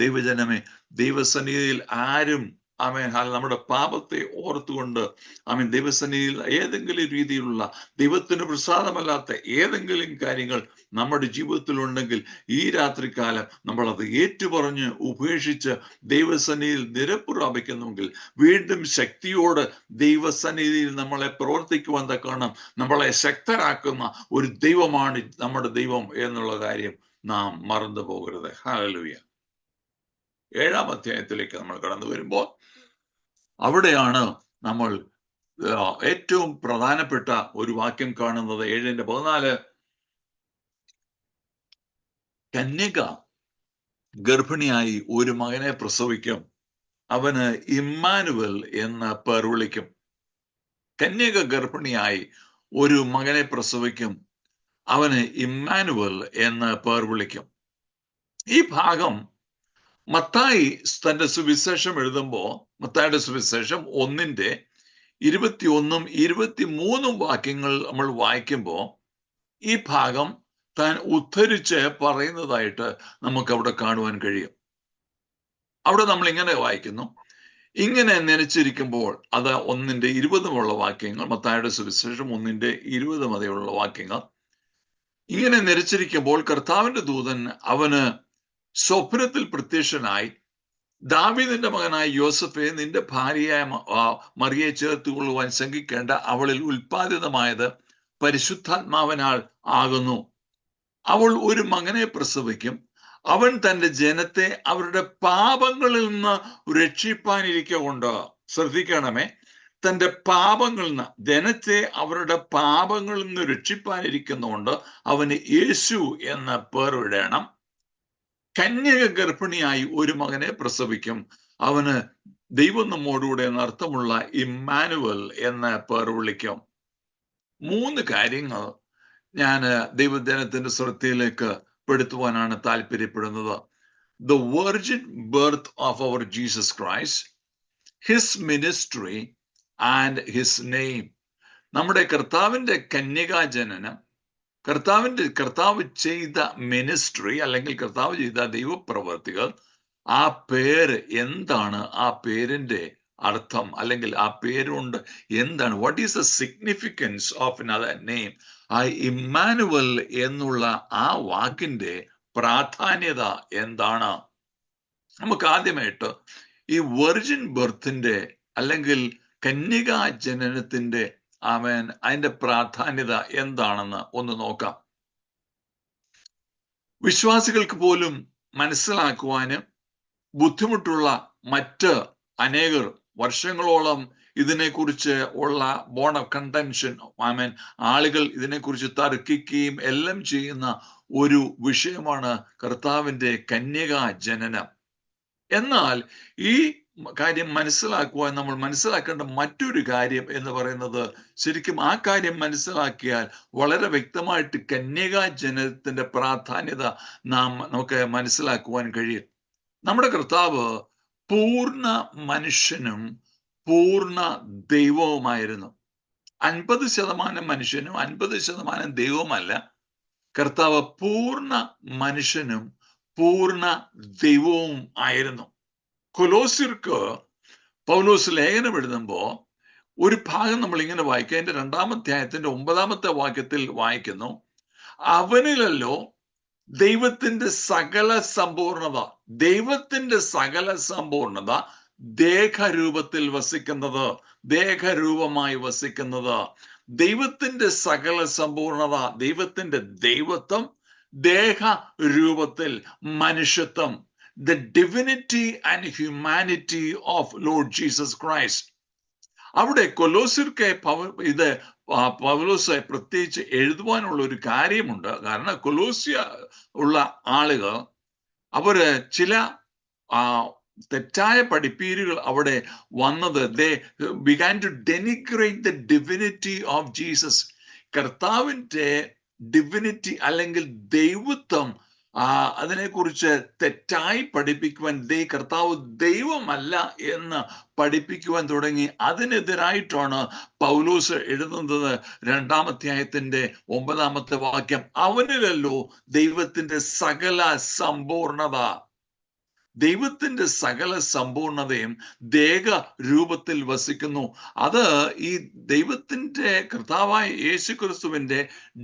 ദൈവജനമേ, ദൈവസന്നിധിയിൽ ആരും ആമേൻ, നമ്മുടെ പാപത്തെ ഓർത്തുകൊണ്ട് ആമേൻ ദൈവസന്നിധിയിൽ ഏതെങ്കിലും രീതിയിലുള്ള ദൈവത്തിന് പ്രസാദമല്ലാത്ത ഏതെങ്കിലും കാര്യങ്ങൾ നമ്മുടെ ജീവിതത്തിൽ ഉണ്ടെങ്കിൽ ഈ രാത്രികാലം നമ്മൾ അത് ഏറ്റുപറഞ്ഞ് ഉപേക്ഷിച്ച് ദൈവസന്നിധിയിൽ നിരപ്പ് പ്രാപിക്കുന്നുവെങ്കിൽ വീണ്ടും ശക്തിയോട് ദൈവസന്നിധിയിൽ നമ്മളെ പ്രവർത്തിക്കുവാൻ തക്കണം നമ്മളെ ശക്തരാക്കുന്ന ഒരു ദൈവമാണ് നമ്മുടെ ദൈവം എന്നുള്ള കാര്യം നാം മറന്നു പോകരുത്. ഹല്ലേലൂയ. 7-ാം അധ്യായത്തിലേക്ക് നമ്മൾ കടന്നു വരുമ്പോൾ അവിടെയാണ് നമ്മൾ ഏറ്റവും പ്രധാനപ്പെട്ട ഒരു വാക്യം കാണുന്നത്. 7:14 കന്യക ഗർഭിണിയായി ഒരു മകനെ പ്രസവിക്കും, അവന് ഇമ്മാനുവൽ എന്ന് പേർ വിളിക്കും. കന്യക ഗർഭിണിയായി ഒരു മകനെ പ്രസവിക്കും, അവന് ഇമ്മാനുവൽ എന്ന് പേർ വിളിക്കും. ഈ ഭാഗം മത്തായി തന്റെ സുവിശേഷം എഴുതുമ്പോൾ മത്തായിയുടെ സുവിശേഷം 1:21-23 വാക്യങ്ങൾ നമ്മൾ വായിക്കുമ്പോൾ ഈ ഭാഗം താൻ ഉദ്ധരിച്ച് പറയുന്നതായിട്ട് നമുക്ക് അവിടെ കാണുവാൻ കഴിയും. അവിടെ നമ്മൾ ഇങ്ങനെ വായിക്കുന്നു, ഇങ്ങനെ നനച്ചിരിക്കുമ്പോൾ, അത് 1:20 വാക്യങ്ങൾ, മത്തായിയുടെ സുവിശേഷം 1:20 മുതലുള്ള വാക്യങ്ങൾ. ഇങ്ങനെ നനച്ചിരിക്കുമ്പോൾ കർത്താവിന്റെ ദൂതൻ അവന് സ്വപ്നത്തിൽ പ്രത്യക്ഷനായി, ദാവീദിന്റെ മകനായ യോസഫെ, നിന്റെ ഭാര്യയായ മറിയെ ചേർത്തുകൊള്ളുവാൻ ശങ്കിക്കേണ്ട, അവളിൽ ഉൽപ്പാദിതമായത് പരിശുദ്ധാത്മാവിനാൽ ആകുന്നു. അവൾ ഒരു മകനെ പ്രസവിക്കും, അവൻ തന്റെ ജനത്തെ അവരുടെ പാപങ്ങളിൽ നിന്ന് രക്ഷിപ്പാനിരിക്കൊണ്ട്, ശ്രദ്ധിക്കണമേ, തന്റെ പാപങ്ങളിൽ നിന്ന്, ജനത്തെ അവരുടെ പാപങ്ങളിൽ നിന്ന് രക്ഷിപ്പാനിരിക്കുന്നതുകൊണ്ട് അവന് യേശു എന്ന പേർ ഇടണം. കന്യക ഗർഭിണിയായി ഒരു മകനെ പ്രസവിക്കും, അവന് ദൈവം നമ്മോടുകൂടെ എന്നർത്ഥമുള്ള ഇമ്മാനുവൽ എന്ന പേർ വിളിക്കും. 3 കാര്യങ്ങൾ ഞാൻ ദൈവജനത്തിന്റെ ശ്രദ്ധയിലേക്ക് പെടുത്തുവാനാണ് താല്പര്യപ്പെടുന്നത്. The virgin birth of our Jesus Christ, his ministry and his name. നമ്മുടെ കർത്താവിന്റെ കന്യകാജനനം, കർത്താവ് ചെയ്ത മിനിസ്ട്രി അല്ലെങ്കിൽ കർത്താവ് ചെയ്ത ദൈവപ്രവർത്തികൾ, ആ പേര് എന്താണ്, ആ പേരിന്റെ അർത്ഥം അല്ലെങ്കിൽ ആ പേരുകൊണ്ട് എന്താണ്, what is the significance of another name. ആ ഇമ്മാനുവൽ എന്നുള്ള ആ വാക്കിന്റെ പ്രാധാന്യത എന്താണ്? നമുക്ക് ആദ്യമായിട്ട് ഈ വെർജിൻ ബർത്തിന്റെ അല്ലെങ്കിൽ കന്യകാ ജനനത്തിന്റെ അതിന്റെ പ്രാധാന്യത എന്താണെന്ന് ഒന്ന് നോക്കാം. വിശ്വാസികൾക്ക് പോലും മനസ്സിലാക്കുവാനും ബുദ്ധിമുട്ടുള്ള മറ്റ് അനേകർ വർഷങ്ങളോളം ഇതിനെക്കുറിച്ച് ഉള്ള ബോൺ ഓഫ് കണ്ടൻഷൻ, ആളുകൾ ഇതിനെക്കുറിച്ച് തർക്കിക്കുകയും എല്ലാം ചെയ്യുന്ന ഒരു വിഷയമാണ് കർത്താവിന്റെ കന്യകാ ജനനം. എന്നാൽ ഈ കാര്യം മനസ്സിലാക്കുവാൻ നമ്മൾ മനസ്സിലാക്കേണ്ട മറ്റൊരു കാര്യം എന്ന് പറയുന്നത്, ശരിക്കും ആ കാര്യം മനസ്സിലാക്കിയാൽ വളരെ വ്യക്തമായിട്ട് കന്യകാ ജനനത്തിന്റെ പ്രാധാന്യത നമുക്ക് മനസ്സിലാക്കുവാൻ കഴിയും. നമ്മുടെ കർത്താവ് പൂർണ്ണ മനുഷ്യനും പൂർണ്ണ ദൈവവുമായിരുന്നു. 50% മനുഷ്യനും 50% ദൈവവുമല്ല. കർത്താവ് പൂർണ്ണ മനുഷ്യനും പൂർണ്ണ ദൈവവും ആയിരുന്നു. കൊലോസ്യർക്ക് പൗലോസ് ലേഖനം എഴുതുമ്പോ ഒരു ഭാഗം നമ്മൾ ഇങ്ങനെ വായിക്കുക. അതിന്റെ 2-ാം അധ്യായത്തിന്റെ 9-ാമത്തെ വാക്യത്തിൽ വായിക്കുന്നു, അവനിലല്ലോ ദൈവത്തിന്റെ സകല സമ്പൂർണത, ദൈവത്തിന്റെ സകല സമ്പൂർണത ദേഹരൂപത്തിൽ വസിക്കുന്നത്, ദേഹരൂപമായി വസിക്കുന്നത്. ദൈവത്തിന്റെ സകല സമ്പൂർണത, ദൈവത്തിന്റെ ദൈവത്വം, ദേഹ രൂപത്തിൽ മനുഷ്യത്വം, the divinity and humanity of Lord Jesus Christ. അവിടെ കൊലോസ്യർക്ക് ഇത് പൗലോസ് പ്രത്യേകിച്ച് എഴുതുവാനുള്ള ഒരു കാര്യമുണ്ട്. കാരണം കൊലോസ്യ ഉള്ള ആളുകൾ അവര് ചില തെറ്റായ പഠിപ്പീരുകൾ അവിടെ വന്നത്, they began to denigrate the divinity of Jesus. കർത്താവിന്റെ ഡിവിനിറ്റി അല്ലെങ്കിൽ ദൈവത്വം അതിനെക്കുറിച്ച് തെറ്റായി പഠിപ്പിക്കുവാൻ, കർത്താവ് ദൈവമല്ല എന്ന് പഠിപ്പിക്കുവാൻ തുടങ്ങി. അതിനെതിരായിട്ടാണ് പൗലോസ് എഴുതുന്നത് 2-ാം അധ്യായത്തിന്റെ 9-ാമത്തെ വാക്യം, അവനിലല്ലോ ദൈവത്തിന്റെ സകല സമ്പൂർണത. ദൈവത്തിന്റെ സകല സമ്പൂർണതയും ദേഹ രൂപത്തിൽ വസിക്കുന്നു. അത് ഈ ദൈവത്തിന്റെ കർത്താവായ യേശു ക്രിസ്തുവിന്റെ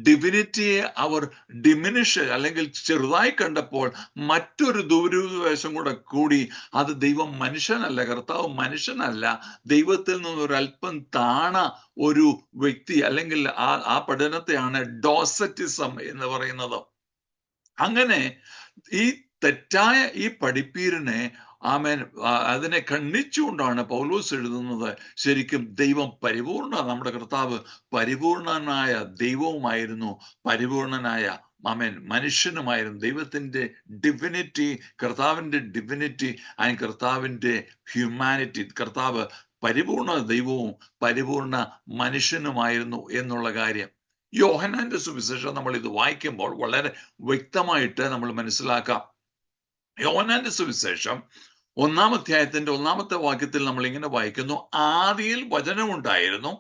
ഡിവിനിറ്റിയെ അവർ ഡിമിനിഷ് അല്ലെങ്കിൽ ചെറുതായി കണ്ടപ്പോൾ മറ്റൊരു ദൂരവശം കൂടി അത് ദൈവം മനുഷ്യനല്ല, കർത്താവ് മനുഷ്യനല്ല, ദൈവത്തിൽ നിന്നൊരല്പം താണ ഒരു വ്യക്തി, അല്ലെങ്കിൽ ആ പഠനത്തെയാണ് ഡോസറ്റിസം എന്ന് പറയുന്നത്. അങ്ങനെ ഈ തെറ്റായ ഈ പഠിപ്പീരിനെ ആമേൻ അതിനെ ഖണ്ഡിച്ചുകൊണ്ടാണ് പൗലോസ് എഴുതുന്നത്, ശരിക്കും ദൈവം നമ്മുടെ കർത്താവ് പരിപൂർണനായ ദൈവവുമായിരുന്നു, പരിപൂർണനായ ആമേൻ മനുഷ്യനുമായിരുന്നു. ദൈവത്തിന്റെ ഡിവിനിറ്റി, കർത്താവിന്റെ ഡിവിനിറ്റി ആൻഡ് കർത്താവിന്റെ ഹ്യൂമാനിറ്റി, കർത്താവ് പരിപൂർണ ദൈവവും പരിപൂർണ മനുഷ്യനുമായിരുന്നു എന്നുള്ള കാര്യം യോഹന്നാന്റെ സുവിശേഷം നമ്മൾ ഇത് വായിക്കുമ്പോൾ വളരെ വ്യക്തമായിട്ട് നമ്മൾ മനസ്സിലാക്കാം. യോഹന്നാന്റെ സുവിശേഷം 1-ാം അധ്യായത്തിന്റെ 1-ാമത്തെ വാക്യത്തിൽ നമ്മൾ ഇങ്ങനെ വായിക്കുന്നു, ആദിയിൽ വചനമുണ്ടായിരുന്നു,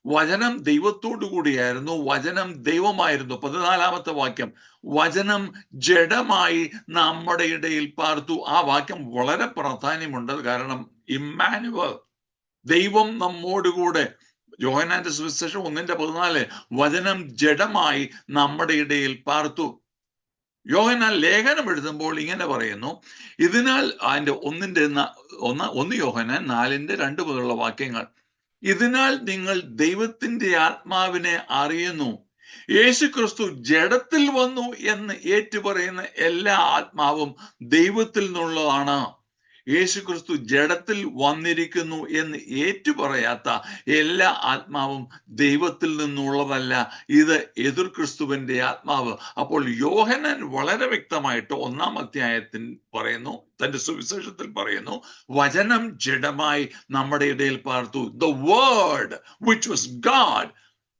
വചനം ദൈവത്തോടു കൂടിയായിരുന്നു, വചനം ദൈവമായിരുന്നു. 14-ാമത്തെ വാക്യം, വചനം ജഡമായി നമ്മുടെ ഇടയിൽ പാർത്തു. ആ വാക്യം വളരെ പ്രാധാന്യമുണ്ട്. കാരണം ഇമ്മാനുവൽ, ദൈവം നമ്മോടുകൂടെ. യോഹന്നാന്റെ സുവിശേഷം 1:14, വചനം ജഡമായി നമ്മുടെ ഇടയിൽ പാർത്തു. യോഹന്നാൻ ലേഖനം എഴുതുമ്പോൾ ഇങ്ങനെ പറയുന്നു, ഇതിനാൽ അതിന്റെ 1 യോഹന്നാൻ 4:2 മുതലുള്ള വാക്യങ്ങൾ, ഇതിനാൽ നിങ്ങൾ ദൈവത്തിന്റെ ആത്മാവിനെ അറിയുന്നു, യേശുക്രിസ്തു ജഡത്തിൽ വന്നു എന്ന് ഏറ്റുപറയുന്ന എല്ലാ ആത്മാവും ദൈവത്തിൽ നിന്നുള്ളതാണ്. യേശുക്രിസ്തു ജഡത്തിൽ വന്നിരിക്കുന്നു എന്ന് ഏറ്റുപറയാത്ത എല്ലാ ആത്മാവും ദൈവത്തിൽ നിന്നുള്ളതല്ല, ഇത് എതിർ ക്രിസ്തുവിന്റെ ആത്മാവ്. അപ്പോൾ യോഹന്നാൻ വളരെ വ്യക്തമായിട്ട് 1-ാം അധ്യായത്തിൽ പറയുന്നു, തന്റെ സുവിശേഷത്തിൽ പറയുന്നു, വചനം ജഡമായി നമ്മുടെ ഇടയിൽ പാർത്തു. The word which was God,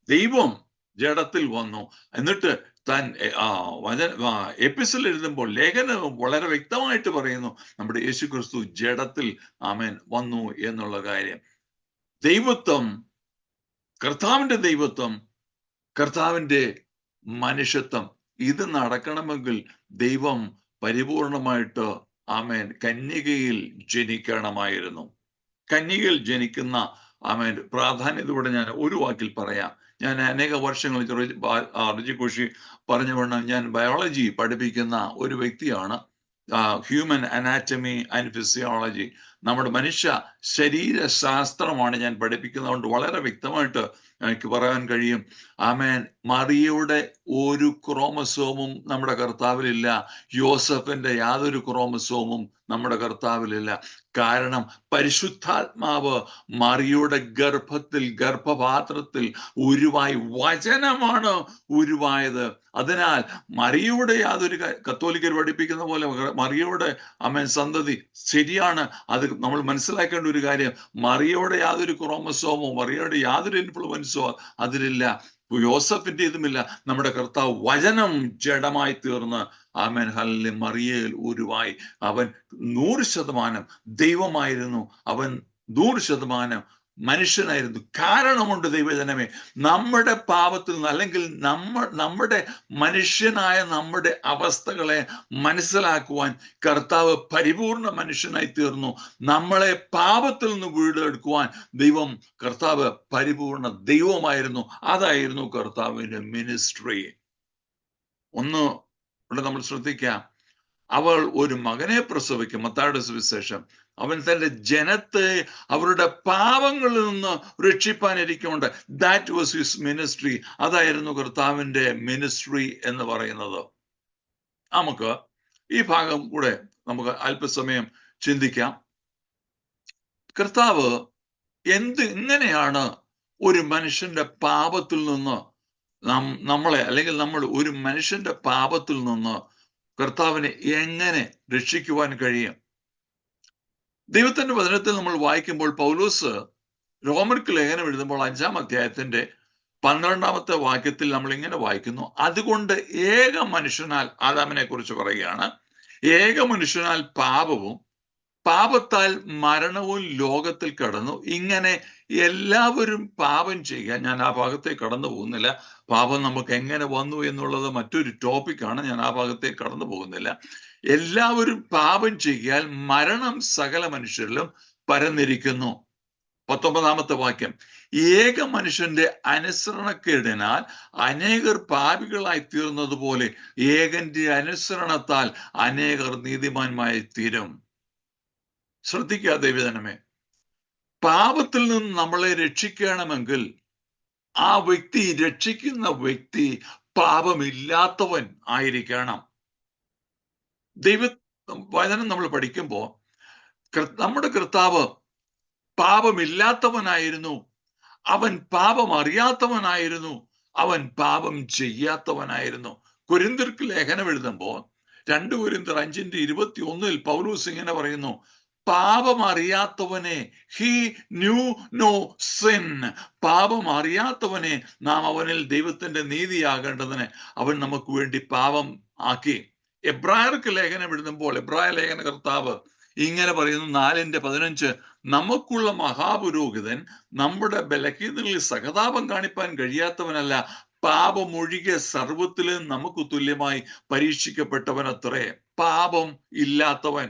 ദൈവം ജഡത്തിൽ വന്നു. എന്നിട്ട് താൻ എപ്പിസിൽ എഴുതുമ്പോൾ, ലേഖനം വളരെ വ്യക്തമായിട്ട് പറയുന്നു, നമ്മുടെ യേശുക്രിസ്തു ജഡത്തിൽ ആമേൻ വന്നു എന്നുള്ള കാര്യം. ദൈവത്വം, കർത്താവിന്റെ ദൈവത്വം, കർത്താവിന്റെ മനുഷ്യത്വം, ഇത് നടക്കണമെങ്കിൽ ദൈവം പരിപൂർണമായിട്ട് ആമേൻ കന്യകയിൽ ജനിക്കണമായിരുന്നു. കന്യകയിൽ ജനിക്കുന്ന ആമേൻ പ്രാധാന്യത്തോടെ ഞാൻ ഒരു വാക്കിൽ പറയാം. ഞാൻ അനേക വർഷങ്ങൾ ഋജികോഷി പറഞ്ഞവണ്ണം ഞാൻ ബയോളജി പഠിപ്പിക്കുന്ന ഒരു വ്യക്തിയാണ്. ഹ്യൂമൻ അനാറ്റമി ആൻഡ് ഫിസിയോളജി, നമ്മുടെ മനുഷ്യ ശരീരശാസ്ത്രമാണ് ഞാൻ പഠിപ്പിക്കുന്നത്. കൊണ്ട് വളരെ വ്യക്തമായിട്ട് എനിക്ക് പറയാൻ കഴിയും, ആമേൻ മറിയയുടെ ഒരു ക്രോമസോമും നമ്മുടെ കർത്താവിലില്ല, യോസഫിന്റെ യാതൊരു ക്രോമസോമും നമ്മുടെ കർത്താവിലില്ല. കാരണം പരിശുദ്ധാത്മാവ് മറിയയുടെ ഗർഭപാത്രത്തിൽ ഉരുവായി, വചനമാണ് ഉരുവായത്. അതിനാൽ മറിയയുടെ യാതൊരു, കത്തോലിക്കർ പഠിപ്പിക്കുന്ന പോലെ മറിയയുടെ ആമേൻ സന്തതി ശരിയാണ്. അത് നമ്മൾ മനസ്സിലാക്കേണ്ട ഒരു കാര്യം, മറിയയുടെ യാതൊരു ക്രോമസോമോ മറിയയുടെ യാതൊരു ഇൻഫ്ലുവൻസോ അതിലില്ല, യോസഫിന്റെ ഇതുമില്ല. നമ്മുടെ കർത്താവ് വചനം ജഡമായി തീർന്ന് ആമേൻ ഹല്ലേലൂയ മറിയയിൽ ഉരുവായി. അവൻ 100% ദൈവമായിരുന്നു, അവൻ 100% മനുഷ്യനായിരുന്നു. കാരണമുണ്ട് ദൈവജനമേ, നമ്മുടെ പാപത്തിൽ നിന്ന്, അല്ലെങ്കിൽ നമ്മുടെ മനുഷ്യനായ നമ്മുടെ അവസ്ഥകളെ മനസ്സിലാക്കുവാൻ കർത്താവ് പരിപൂർണ മനുഷ്യനായി തീർന്നു. നമ്മളെ പാപത്തിൽ നിന്ന് വീണ്ടെടുക്കുവാൻ കർത്താവ് പരിപൂർണ ദൈവമായിരുന്നു. അതായിരുന്നു കർത്താവിന്റെ മിനിസ്ട്രി. ഇവിടെ നമ്മൾ ശ്രദ്ധിക്കാം, അവൾ ഒരു മകനെ പ്രസവിക്കും. മത്തായിയുടെ സുവിശേഷം, അവൻ തന്റെ ജനത്തെ അവരുടെ പാപങ്ങളിൽ നിന്ന് രക്ഷിപ്പാനിരിക്കുന്നുണ്ട്. That was his ministry. അതായിരുന്നു കർത്താവിന്റെ മിനിസ്ട്രി എന്ന് പറയുന്നത്. നമുക്ക് ഈ ഭാഗം കൂടെ നമുക്ക് അല്പസമയം ചിന്തിക്കാം. കർത്താവ് എങ്ങനെയാണ് ഒരു മനുഷ്യന്റെ പാപത്തിൽ നിന്ന് നമ്മളെ, അല്ലെങ്കിൽ നമ്മൾ ഒരു മനുഷ്യന്റെ പാപത്തിൽ നിന്ന് കർത്താവിനെ എങ്ങനെ രക്ഷിക്കുവാൻ കഴിയും? ദൈവത്തിന്റെ വചനത്തിൽ നമ്മൾ വായിക്കുമ്പോൾ പൗലോസ് റോമർക്ക് ലേഖനം എഴുതുമ്പോൾ 5-ാം അധ്യായത്തിന്റെ 12-ാമത്തെ വാക്യത്തിൽ നമ്മൾ ഇങ്ങനെ വായിക്കുന്നു, അതുകൊണ്ട് ഏക മനുഷ്യനാൽ, ആദാമിനെ കുറിച്ച് പറയുകയാണ്, ഏക മനുഷ്യനാൽ പാപവും പാപത്താൽ മരണവും ലോകത്തിൽ കടന്നു, ഇങ്ങനെ എല്ലാവരും പാപം ചെയ്യുക. ഞാൻ ആ ഭാഗത്തേക്ക് കടന്നു പോകുന്നില്ല. പാപം നമുക്ക് എങ്ങനെ വന്നു എന്നുള്ളത് മറ്റൊരു ടോപ്പിക്കാണ്. ഞാൻ ആ ഭാഗത്തേക്ക് കടന്നു പോകുന്നില്ല. എല്ലാവരും പാപം ചെയ്യാൽ മരണം സകല മനുഷ്യരിലും പരന്നിരിക്കുന്നു. 19-ാമത്തെ വാക്യം, ഏക മനുഷ്യന്റെ അനുസരണക്കേടിനാൽ അനേകർ പാപികളായി തീർന്നതുപോലെ ഏകന്റെ അനുസരണത്താൽ അനേകർ നീതിമാന്മാരായി തീരും. ശ്രദ്ധിക്കുക ദൈവജനമേ, പാപത്തിൽ നിന്ന് നമ്മളെ രക്ഷിക്കണമെങ്കിൽ ആ വ്യക്തി, രക്ഷിക്കുന്ന വ്യക്തി പാപമില്ലാത്തവൻ ആയിരിക്കണം. വചനം നമ്മൾ പഠിക്കുമ്പോൾ നമ്മുടെ കർത്താവ് പാപമില്ലാത്തവനായിരുന്നു, അവൻ പാപം അറിയാത്തവനായിരുന്നു, അവൻ പാപം ചെയ്യാത്തവനായിരുന്നു. കൊരിന്ത്യർക്ക് ലേഖനം എഴുതുമ്പോൾ 2 കൊരിന്ത്യർ 5:21 പൗലോസ് ഇങ്ങനെ പറയുന്നു, പാപം അറിയാത്തവനെ, ഹി ന്യൂ നോ സിൻ, പാപം അറിയാത്തവനെ നാം അവനിൽ ദൈവത്തിന്റെ നീതിയാകേണ്ടതിന് അവൻ നമുക്ക് വേണ്ടി പാപം ആക്കി. എബ്രായർക്ക് ലേഖനം എഴുതുമ്പോൾ എബ്രായ ലേഖന കർത്താവ് ഇങ്ങനെ പറയുന്നു, 4:15, നമുക്കുള്ള മഹാപുരോഹിതൻ നമ്മുടെ ബലഹീനതകളിൽ സഹതാപം കാണിപ്പാൻ കഴിയാത്തവനല്ല, പാപമൊഴികെ സർവത്തിലും നമുക്ക് തുല്യമായി പരീക്ഷിക്കപ്പെട്ടവനത്രേ. പാപം ഇല്ലാത്തവൻ.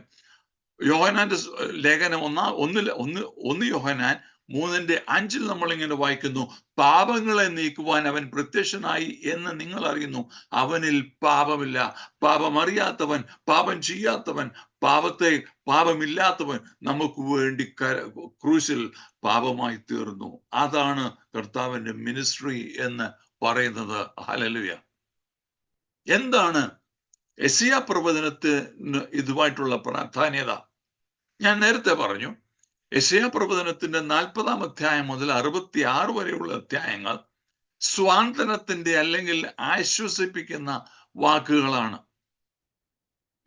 യോഹന്നാന്റെ ലേഖനം 1 യോഹന്നാൻ 3:5 നമ്മൾ ഇങ്ങനെ വായിക്കുന്നു, പാപങ്ങളെ നീക്കുവാൻ അവൻ പ്രത്യക്ഷനായി എന്ന് നിങ്ങൾ അറിയുന്നു, അവനിൽ പാപമില്ല. പാപം അറിയാത്തവൻ, പാപം ചെയ്യാത്തവൻ, പാപമില്ലാത്തവൻ നമുക്ക് വേണ്ടി ക്രൂശിൽ പാപമായി തീർന്നു. അതാണ് കർത്താവിന്റെ മിനിസ്ട്രി എന്ന് പറയുന്നത്. ഹല്ലേലൂയ. എന്താണ് യെശയ്യാ പ്രവചനത്തിന് ഇതുമായിട്ടുള്ള പ്രാധാന്യത? ഞാൻ നേരത്തെ പറഞ്ഞു, യെശയ്യാ പ്രവചനത്തിന്റെ 40-ാം അധ്യായം മുതൽ 66 വരെയുള്ള അധ്യായങ്ങൾ സ്വാന്തനത്തിന്റെ അല്ലെങ്കിൽ ആശ്വസിപ്പിക്കുന്ന വാക്കുകളാണ്.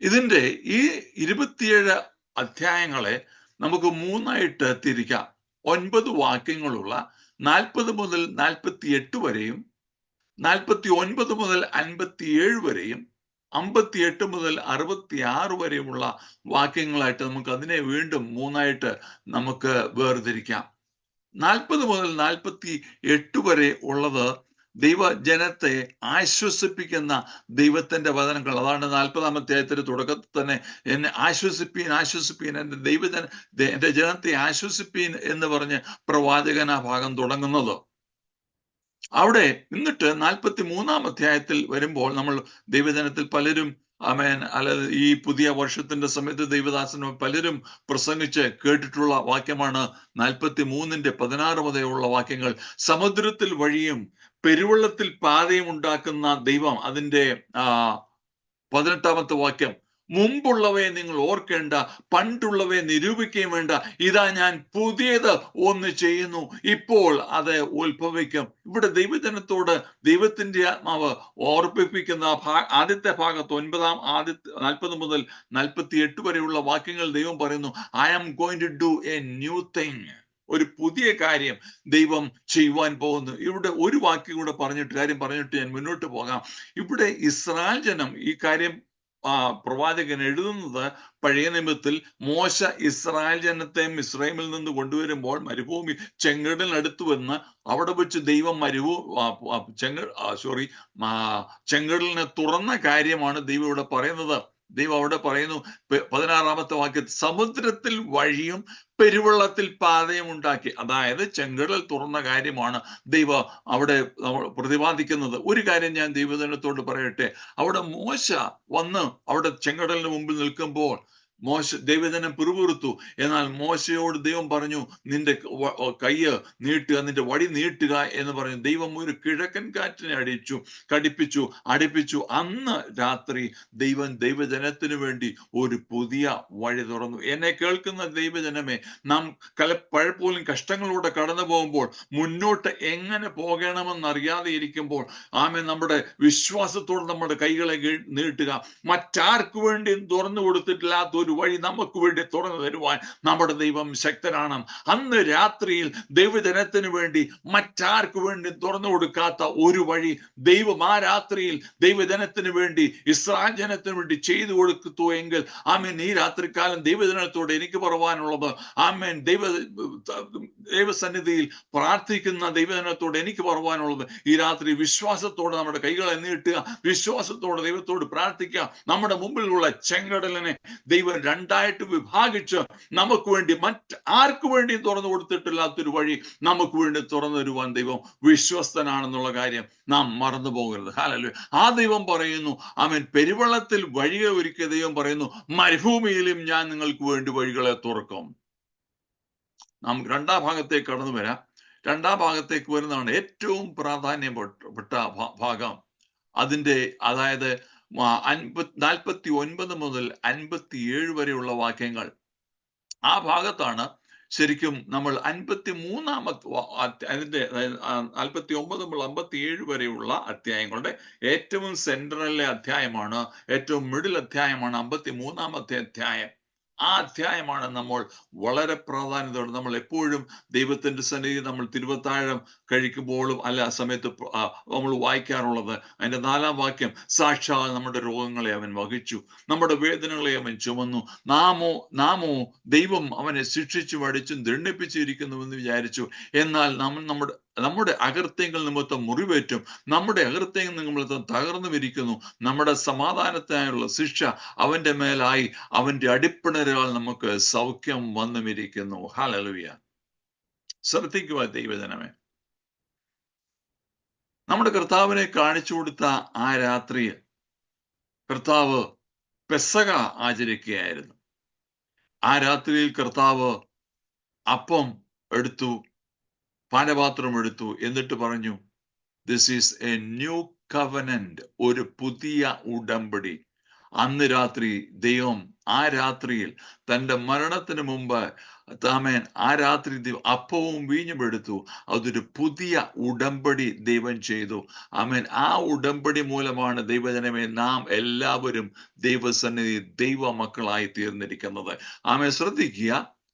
ഇതിന്റെ ഈ 27 അധ്യായങ്ങളെ നമുക്ക് 3ആയിട്ട് തിരിക്കാം. 9 വാക്യങ്ങളുള്ള 40 മുതൽ 48 വരെയും 49 മുതൽ 57 വരെയും 58 മുതൽ 66 വരെയുമുള്ള വാക്യങ്ങളായിട്ട് നമുക്ക് അതിനെ വീണ്ടും 3ആയിട്ട് നമുക്ക് വേർതിരിക്കാം. 40 മുതൽ 48 വരെ ഉള്ളത് ദൈവജനത്തെ ആശ്വസിപ്പിക്കുന്ന ദൈവത്തിന്റെ വചനങ്ങൾ. അതാണ് 40-ാം അധ്യായത്തിന്റെ തുടക്കത്തിൽ തന്നെ എന്നെ ആശ്വസിപ്പീൻ എന്റെ ജനത്തെ ആശ്വസിപ്പീൻ എന്ന് പറഞ്ഞ് പ്രവാചകൻ ആ ഭാഗം തുടങ്ങുന്നത്. അവിടെ എന്നിട്ട് 43-ാം അധ്യായത്തിൽ വരുമ്പോൾ നമ്മൾ ദൈവജനത്തിൽ പലരും അല്ലാതെ ഈ പുതിയ വർഷത്തിന്റെ സമയത്ത് ദൈവദാസനും പലരും പ്രസംഗിച്ച് കേട്ടിട്ടുള്ള വാക്യമാണ് 43:16 മുതലുള്ള വാക്യങ്ങൾ. സമുദ്രത്തിൽ വഴിയും പെരുവെള്ളത്തിൽ പാതയും ഉണ്ടാക്കുന്ന ദൈവം. അതിന്റെ 18-ാമത്തെ വാക്യം, മുമ്പുള്ളവയെ നിങ്ങൾ ഓർക്കേണ്ട, പണ്ടുള്ളവയെ നിരൂപിക്കുകയും വേണ്ട, ഇതാ ഞാൻ പുതിയത് ഒന്ന് ചെയ്യുന്നു, ഇപ്പോൾ അത് ഉത്ഭവിക്കും. ഇവിടെ ദൈവജനത്തോട് ദൈവത്തിന്റെ ആത്മാവ് ഓർപ്പിപ്പിക്കുന്ന ആദ്യത്തെ ഭാഗത്ത് 40 മുതൽ 48 വരെയുള്ള വാക്യങ്ങൾ ദൈവം പറയുന്നു, I am going to do a new thing. ഒരു പുതിയ കാര്യം ദൈവം ചെയ്യുവാൻ പോകുന്നു. ഇവിടെ ഒരു വാക്യം കൂടെ പറഞ്ഞിട്ട് ഞാൻ മുന്നോട്ട് പോകാം. ഇവിടെ ഇസ്രായേൽ ജനം ഈ കാര്യം പ്രവാചകൻ എഴുതുന്നത് പഴയ നിയമത്തിൽ മോശ ഇസ്രായേൽ ജനത്തെ മിസ്രൈമിൽ നിന്ന് കൊണ്ടുവരുമ്പോൾ മരുഭൂമി ചെങ്കടലിനടുത്ത് വന്ന് അവിടെ വെച്ച് ദൈവം ചെങ്കടലിനെ തുറന്ന കാര്യമാണ് ദൈവം ഇവിടെ പറയുന്നത്. ദൈവം അവിടെ പറയുന്നു 16-ാമത്തെ വാക്യത്തിൽ, സമുദ്രത്തിൽ വഴിയും പെരുവെള്ളത്തിൽ പാതയും ഉണ്ടാക്കി. അതായത് ചെങ്കടൽ തുറന്ന കാര്യമാണ് ദൈവം അവിടെ പ്രതിപാദിക്കുന്നത്. ഒരു കാര്യം ഞാൻ ദൈവജനത്തോട് പറയട്ടെ, അവിടെ മോശ വന്ന് അവിടെ ചെങ്കടലിന് മുമ്പിൽ നിൽക്കുമ്പോൾ ദൈവജനം പിറുപിറുത്തു. എന്നാൽ മോശയോട് ദൈവം പറഞ്ഞു, നിന്റെ കയ്യ് നീട്ടുക, നിന്റെ വടി നീട്ടുക എന്ന് പറഞ്ഞു. ദൈവം ഒരു കിഴക്കൻ കാറ്റിനെ അടുപ്പിച്ചു. അന്ന് രാത്രി ദൈവം ദൈവജനത്തിനു വേണ്ടി ഒരു പുതിയ വഴി തുറന്നു. എന്നെ കേൾക്കുന്ന ദൈവജനമേ, നാം പലപ്പോഴും കഷ്ടങ്ങളിലൂടെ കടന്നു പോകുമ്പോൾ, മുന്നോട്ട് എങ്ങനെ പോകണമെന്നറിയാതെ ഇരിക്കുമ്പോൾ, നമ്മുടെ വിശ്വാസത്തോടെ നമ്മുടെ കൈകളെ നീട്ടുക. മറ്റാർക്കു വേണ്ടിയും തുറന്നു കൊടുത്തിട്ടില്ലാത്ത ഒരു ഒരു വഴി നമുക്ക് വേണ്ടി തുറന്നു തരുവാൻ നമ്മുടെ ദൈവം ശക്തനാണ്. അന്ന് രാത്രിയിൽ ദൈവജനത്തിന് വേണ്ടി മറ്റാർക്ക് വേണ്ടി തുറന്നു കൊടുക്കാത്ത ഒരു വഴി ദൈവം ആ രാത്രിയിൽ ദൈവജനത്തിന് വേണ്ടി ഇസ്രായേൽ ജനത്തിന് വേണ്ടി ചെയ്തു കൊടുത്തു എങ്കിൽ ആമേൻ, ഈ രാത്രികാലം ദൈവജനത്തോട് എനിക്ക് പറയാനുള്ളത്, ആമേൻ, ദൈവസന്നിധിയിൽ പ്രാർത്ഥിക്കുന്ന ദൈവജനത്തോട് എനിക്ക് പറയാനുള്ളത്, ഈ രാത്രി വിശ്വാസത്തോടെ നമ്മുടെ കൈകളെ നീട്ടുക, വിശ്വാസത്തോടെ ദൈവത്തോട് പ്രാർത്ഥിക്കുക. നമ്മുടെ മുമ്പിലുള്ള ചെങ്കടലിനെ ദൈവം രണ്ടായിട്ട് വിഭാഗിച്ച് നമുക്ക് വേണ്ടി ആർക്കു വേണ്ടിയും തുറന്നു കൊടുത്തിട്ടില്ലാത്തൊരു വഴി നമുക്ക് വേണ്ടി തുറന്നു തരുവാൻ ദൈവം വിശ്വസ്തനാണെന്നുള്ള കാര്യം നാം മറന്നു പോകരുത്. ഹല്ലേലൂയ. ആ ദൈവം പറയുന്നു, ആമേൻ, പെരുവെള്ളത്തിൽ വഴികൾ ഒരുക്കിയ ദൈവം പറയുന്നു, മരുഭൂമിയിലും ഞാൻ നിങ്ങൾക്ക് വേണ്ടി വഴികളെ തുറക്കും. നാം രണ്ടാം ഭാഗത്തേക്ക് കടന്നു വരാം. രണ്ടാം ഭാഗത്തേക്ക് വരുന്നതാണ് ഏറ്റവും പ്രാധാന്യപ്പെട്ട ഭാഗം. അതിൻ്റെ അതായത് 49 മുതൽ 57 വരെയുള്ള വാക്യങ്ങൾ. ആ ഭാഗത്താണ് ശരിക്കും നമ്മൾ 53-ാമത്തെ അതിന്റെ 49 മുതൽ 57 വരെയുള്ള അധ്യായങ്ങളുടെ ഏറ്റവും സെൻട്രലിലെ അധ്യായമാണ്, ഏറ്റവും മിഡിൽ അധ്യായമാണ് 53-ാമത്തെ അധ്യായം. ആ അധ്യായമാണ് നമ്മൾ വളരെ പ്രാധാന്യത്തോടെ നമ്മൾ എപ്പോഴും ദൈവത്തിന്റെ സന്നിധി നമ്മൾ തിരുവത്താഴം കഴിക്കുമ്പോഴും അല്ല ആ സമയത്ത് നമ്മൾ വായിക്കാറുള്ളത്. അതിന്റെ 4-ാം വാക്യം, സാക്ഷാൽ നമ്മുടെ രോഗങ്ങളെ അവൻ വഹിച്ചു, നമ്മുടെ വേദനകളെ അവൻ ചുമന്നു, നാമോ ദൈവം അവനെ ശിക്ഷിച്ചു വടിച്ചും ദണ്ഡിപ്പിച്ചിരിക്കുന്നുവെന്ന് വിചാരിച്ചു, എന്നാൽ നമ്മുടെ അകൃത്യങ്ങൾ നിമിത്തം മുറിവേറ്റും നമ്മുടെ അകൃത്യങ്ങൾ നിമിത്തം തകർന്നുമിരിക്കുന്നു, നമ്മുടെ സമാധാനത്തിനായുള്ള ശിക്ഷ അവന്റെ മേലായി, അവന്റെ അടിപ്പിണരാൽ നമുക്ക് സൗഖ്യം വന്നുമിരിക്കുന്നു. ഹല്ലേലൂയ. ശ്രദ്ധിക്കുക ദൈവജനമേ, നമ്മുടെ കർത്താവിനെ കാണിച്ചു കൊടുത്ത ആ രാത്രിയിൽ കർത്താവ് പെസഹ ആചരിക്കുകയായിരുന്നു. ആ രാത്രിയിൽ കർത്താവ് അപ്പം എടുത്തു, പാനപാത്രം എടുത്തു, എന്നിട്ട് പറഞ്ഞു, this is A new covenant, ഒരു പുതിയ ഉടമ്പടി. അന്ന് രാത്രി ദൈവം ആ രാത്രിയിൽ തൻ്റെ മരണത്തിന് മുമ്പ് ആമേൻ ആ രാത്രി അപ്പവും വീഞ്ഞും എടുത്തു. അതൊരു പുതിയ ഉടമ്പടി ദൈവം ചെയ്തു. ആമേൻ. ആ ഉടമ്പടി മൂലമാണ് ദൈവജനമേ നാം എല്ലാവരും ദൈവസന്നിധി ദൈവ മക്കളായി തീർന്നിരിക്കുന്നത്. ആമേൻ. ശ്രദ്ധിക്കുക,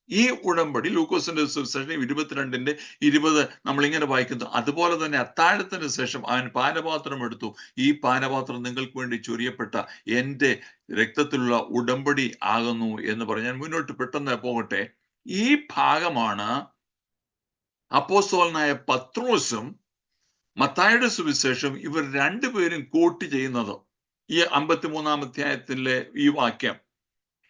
ഈ ഉടമ്പടി ലൂക്കോസിന്റെ സുവിശേഷം 22:20 നമ്മളിങ്ങനെ വായിക്കുന്നു, അതുപോലെ തന്നെ അത്താഴത്തിന് ശേഷം അവൻ പാനപാത്രം എടുത്തു, ഈ പാനപാത്രം നിങ്ങൾക്ക് വേണ്ടി ചൊരിയപ്പെട്ട എൻ്റെ രക്തത്തിലുള്ള ഉടമ്പടി ആകുന്നു എന്ന് പറഞ്ഞു. ഞാൻ മുന്നോട്ട് പെട്ടെന്ന് പോകട്ടെ. ഈ ഭാഗമാണ് അപ്പോസ്തലനായ പത്രോസും മത്തായിയുടെ സുവിശേഷം ഇവർ രണ്ടുപേരും കോട്ട് ചെയ്യുന്നത്, ഈ 53-ാം അധ്യായത്തിലെ ഈ വാക്യം.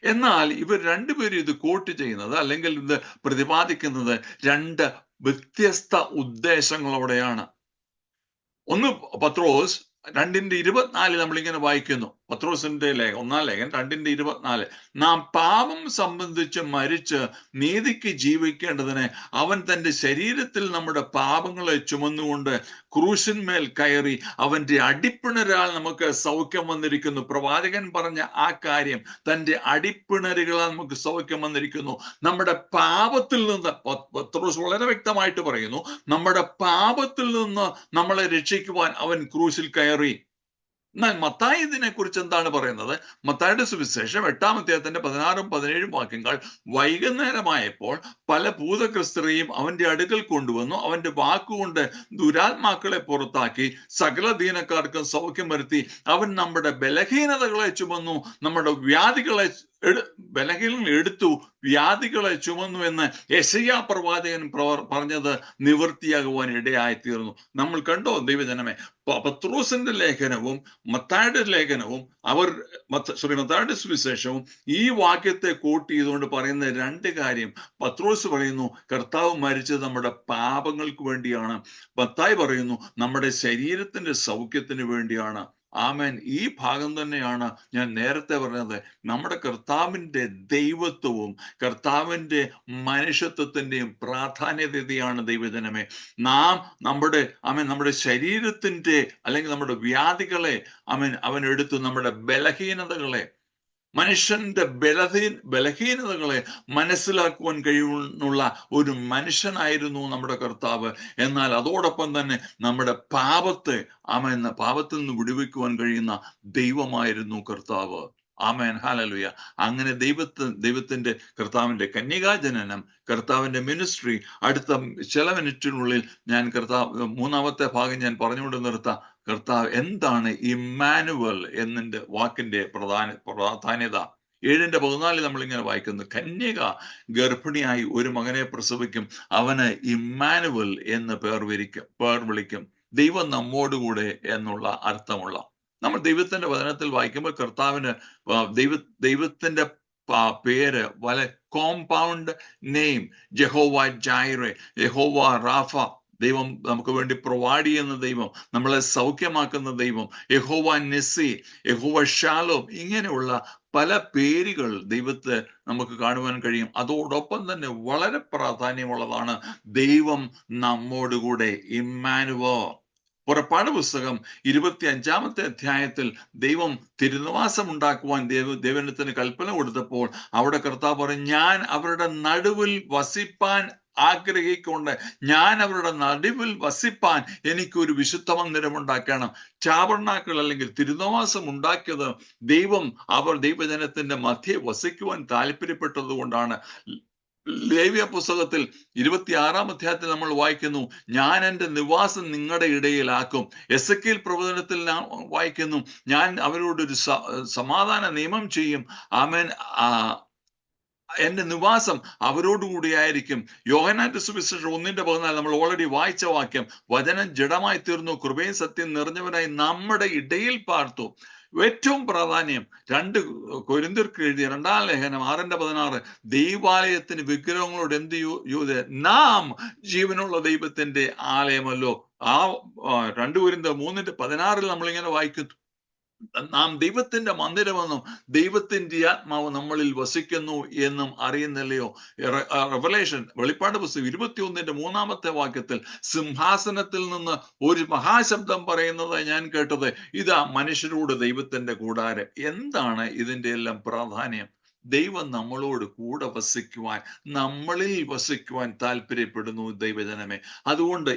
എന്നാൽ ഇവർ രണ്ടുപേരും ഇത് കോട്ട് ചെയ്യുന്നത് അല്ലെങ്കിൽ ഇത് പ്രതിപാദിക്കുന്നത് രണ്ട് വ്യത്യസ്ത ഉദ്ദേശങ്ങളോടെയാണ്. ഒന്ന്, പത്രോസ് 2:24 നമ്മളിങ്ങനെ വായിക്കുന്നു, പത്രോസിന്റെ ലേഖനം 1-ാം ലേഖനം 2:24, നാം പാപം സംബന്ധിച്ച് മരിച്ച് നീതിക്ക് ജീവിക്കേണ്ടതിന് അവൻ തൻ്റെ ശരീരത്തിൽ നമ്മുടെ പാപങ്ങളെ ചുമന്നുകൊണ്ട് ക്രൂശിന്മേൽ കയറി അവന്റെ അടിപ്പിണരാൽ നമുക്ക് സൗഖ്യം വന്നിരിക്കുന്നു. പ്രവാചകൻ പറഞ്ഞ ആ കാര്യം, തൻ്റെ അടിപ്പിണരുകളാൽ നമുക്ക് സൗഖ്യം വന്നിരിക്കുന്നു. നമ്മുടെ പാപത്തിൽ നിന്ന്, പത്രോസ് വളരെ വ്യക്തമായിട്ട് പറയുന്നു, നമ്മുടെ പാപത്തിൽ നിന്ന് നമ്മളെ രക്ഷിക്കുവാൻ അവൻ ക്രൂശിൽ കയറി. എന്നാൽ മത്തായി ഇതിനെ കുറിച്ച് എന്താണ് പറയുന്നത്? മത്തായിയുടെ സുവിശേഷം 8-ാം അധ്യായത്തിന്റെ 16-17 വാക്യങ്ങൾ, വൈകുന്നേരമായപ്പോൾ പല ഭൂതഗ്രസ്തരെയും അവന്റെ അടുക്കൽ കൊണ്ടുവന്നു, അവന്റെ വാക്കുകൊണ്ട് ദുരാത്മാക്കളെ പുറത്താക്കി സകല ദീനക്കാർക്കും സൗഖ്യം വരുത്തി. അവൻ നമ്മുടെ ബലഹീനതകളെ ചുമന്നു, നമ്മുടെ വ്യാധികളെ ബലഹീനങ്ങൾ എടുത്തു, വ്യാധികളെ ചുമന്നു എന്ന് യെശയ്യാ പ്രവാചകൻ പറഞ്ഞത് നിവൃത്തിയാകുവാൻ ഇടയായി തീർന്നു. നമ്മൾ കണ്ടോ ദൈവജനമേ, പത്രോസിന്റെ ലേഖനവും മത്തായിയുടെ ലേഖനവും മത്തായിയുടെ സുവിശേഷവും ഈ വാക്യത്തെ കോട്ട് ചെയ്തുകൊണ്ട് പറയുന്ന രണ്ട് കാര്യം. പത്രോസ് പറയുന്നു കർത്താവ് മരിച്ചത് നമ്മുടെ പാപങ്ങൾക്ക് വേണ്ടിയാണ്. മത്തായി പറയുന്നു നമ്മുടെ ശരീരത്തിന്റെ സൗഖ്യത്തിന് വേണ്ടിയാണ്. ആമേൻ. ഈ ഭാഗം തന്നെയാണ് ഞാൻ നേരത്തെ പറഞ്ഞത്. നമ്മുടെ കർത്താവിൻ്റെ ദൈവത്വവും കർത്താവിൻ്റെ മനുഷ്യത്വത്തിൻ്റെയും പ്രാധാന്യതയാണ് ദൈവജനമേ. നാം നമ്മുടെ ശരീരത്തിൻ്റെ അല്ലെങ്കിൽ നമ്മുടെ വ്യാധികളെ അവൻ എടുത്തു, നമ്മുടെ ബലഹീനതകളെ, മനുഷ്യന്റെ ബലഹീനതകളെ മനസ്സിലാക്കുവാൻ കഴിയുന്നുള്ള ഒരു മനുഷ്യനായിരുന്നു നമ്മുടെ കർത്താവ്. എന്നാൽ അതോടൊപ്പം തന്നെ നമ്മുടെ പാപത്തിൽ നിന്ന് വിടുവിക്കുവാൻ കഴിയുന്ന ദൈവമായിരുന്നു കർത്താവ്. ആമേൻ, ഹല്ലേലൂയ. അങ്ങനെ ദൈവത്തിന്റെ കർത്താവിന്റെ കന്യകാജനനം, കർത്താവിന്റെ മിനിസ്ട്രി, അടുത്ത ചില മിനിറ്റിനുള്ളിൽ ഞാൻ മൂന്നാമത്തെ ഭാഗം ഞാൻ പറഞ്ഞുകൊണ്ട് നിർത്താം. കർത്താവ് എന്താണ് ഇമ്മാനുവൽ എന്നതിന്റെ വാക്കിന്റെ പ്രാധാന്യത. 7:14 നമ്മളിങ്ങനെ വായിക്കുന്നു, കന്യക ഗർഭിണിയായി ഒരു മകനെ പ്രസവിക്കും, അവന് ഇമ്മാനുവൽ എന്ന് പേർ വിളിക്കും, ദൈവം നമ്മോടുകൂടെ എന്നുള്ള അർത്ഥമുള്ള. നമ്മൾ ദൈവത്തിന്റെ വചനത്തിൽ വായിക്കുമ്പോൾ കർത്താവിന് ദൈവത്തിന്റെ പേര് വളരെ കോമ്പൗണ്ട് നെയിം. യഹോവ ജൈറെ, യഹോവ റാഫ, ദൈവം നമുക്ക് വേണ്ടി പ്രൊവൈഡ് ചെയ്യുന്ന ദൈവം, നമ്മളെ സൗഖ്യമാക്കുന്ന ദൈവം, യഹോവ നിസ്സി, യഹോവ ഷാലോം, ഇങ്ങനെയുള്ള പല പേരുകൾ ദൈവത്തെ നമുക്ക് കാണുവാൻ കഴിയും. അതോടൊപ്പം തന്നെ വളരെ പ്രാധാന്യമുള്ളതാണ് ദൈവം നമ്മോടുകൂടെ, ഇമ്മാനുവൽ. പുറപ്പാട് പുസ്തകം 25-ാമത്തെ അധ്യായത്തിൽ ദൈവം തിരുനിവാസം ഉണ്ടാക്കുവാൻ ദൈവത്തിന് കൽപ്പന കൊടുത്തപ്പോൾ അവിടെ കർത്താവ് പറഞ്ഞു, ഞാൻ അവരുടെ നടുവിൽ വസിപ്പാൻ ആഗ്രഹിക്കൊണ്ട്, ഞാൻ അവരുടെ നടുവിൽ വസിപ്പാൻ എനിക്കൊരു വിശുദ്ധ മന്ദിരം ഉണ്ടാക്കണം. ടാബർനാക്കിൾ അല്ലെങ്കിൽ തിരുനിവാസം ഉണ്ടാക്കിയത് ദൈവജനത്തിന്റെ മധ്യേ വസിക്കുവാൻ താല്പര്യപ്പെട്ടത് കൊണ്ടാണ്. ലേവ്യ പുസ്തകത്തിൽ 26-ാം അധ്യായത്തിൽ നമ്മൾ വായിക്കുന്നു, ഞാൻ എൻ്റെ നിവാസം നിങ്ങളുടെ ഇടയിലാക്കും. എസെക്കിയേൽ പ്രവചനത്തിൽ വായിക്കുന്നു, ഞാൻ അവരോടൊരു സമാധാന നിയമം ചെയ്യും, ആമേൻ, എന്റെ നിവാസം അവരോടുകൂടിയായിരിക്കും. യോഹന്നാന്റെ സുവിശേഷം 1:14 നമ്മൾ ഓൾറെഡി വായിച്ച വാക്യം, വചനം ജഡമായി തീർന്നു, കൃപയും സത്യം നിറഞ്ഞവനായി നമ്മുടെ ഇടയിൽ പാർത്തു. ഏറ്റവും പ്രാധാന്യം 2 കൊരിന്ത്യർക്ക് എഴുതിയ 2-ാം ലേഖനം 6:16, ദൈവാലയത്തിന് വിഗ്രഹങ്ങളോട് എന്ത് യോജിച്ച്, നാം ജീവനുള്ള ദൈവത്തിന്റെ ആലയമല്ലോ. 2 കൊരിന്ത്യർ 3:16 നമ്മളിങ്ങനെ വായിക്കുന്നു, നാം ദൈവത്തിന്റെ മന്ദിരമെന്നും ദൈവത്തിന്റെ ആത്മാവ് നമ്മളിൽ വസിക്കുന്നു എന്നും അറിയുന്നില്ലയോ. റെവലേഷൻ, വെളിപ്പാട് പുസ്തകം 21:3 വാക്യത്തിൽ, സിംഹാസനത്തിൽ നിന്ന് ഒരു മഹാശബ്ദം പറയുന്നത് ഞാൻ കേട്ടത്, ഇതാ മനുഷ്യരോട് ദൈവത്തിന്റെ കൂടാരം. എന്താണ് ഇതിന്റെ എല്ലാം പ്രാധാന്യം? ദൈവം നമ്മളോട് കൂടെ വസിക്കുവാൻ, നമ്മളിൽ വസിക്കുവാൻ താല്പര്യപ്പെടുന്നു ദൈവജനമേ. അതുകൊണ്ട്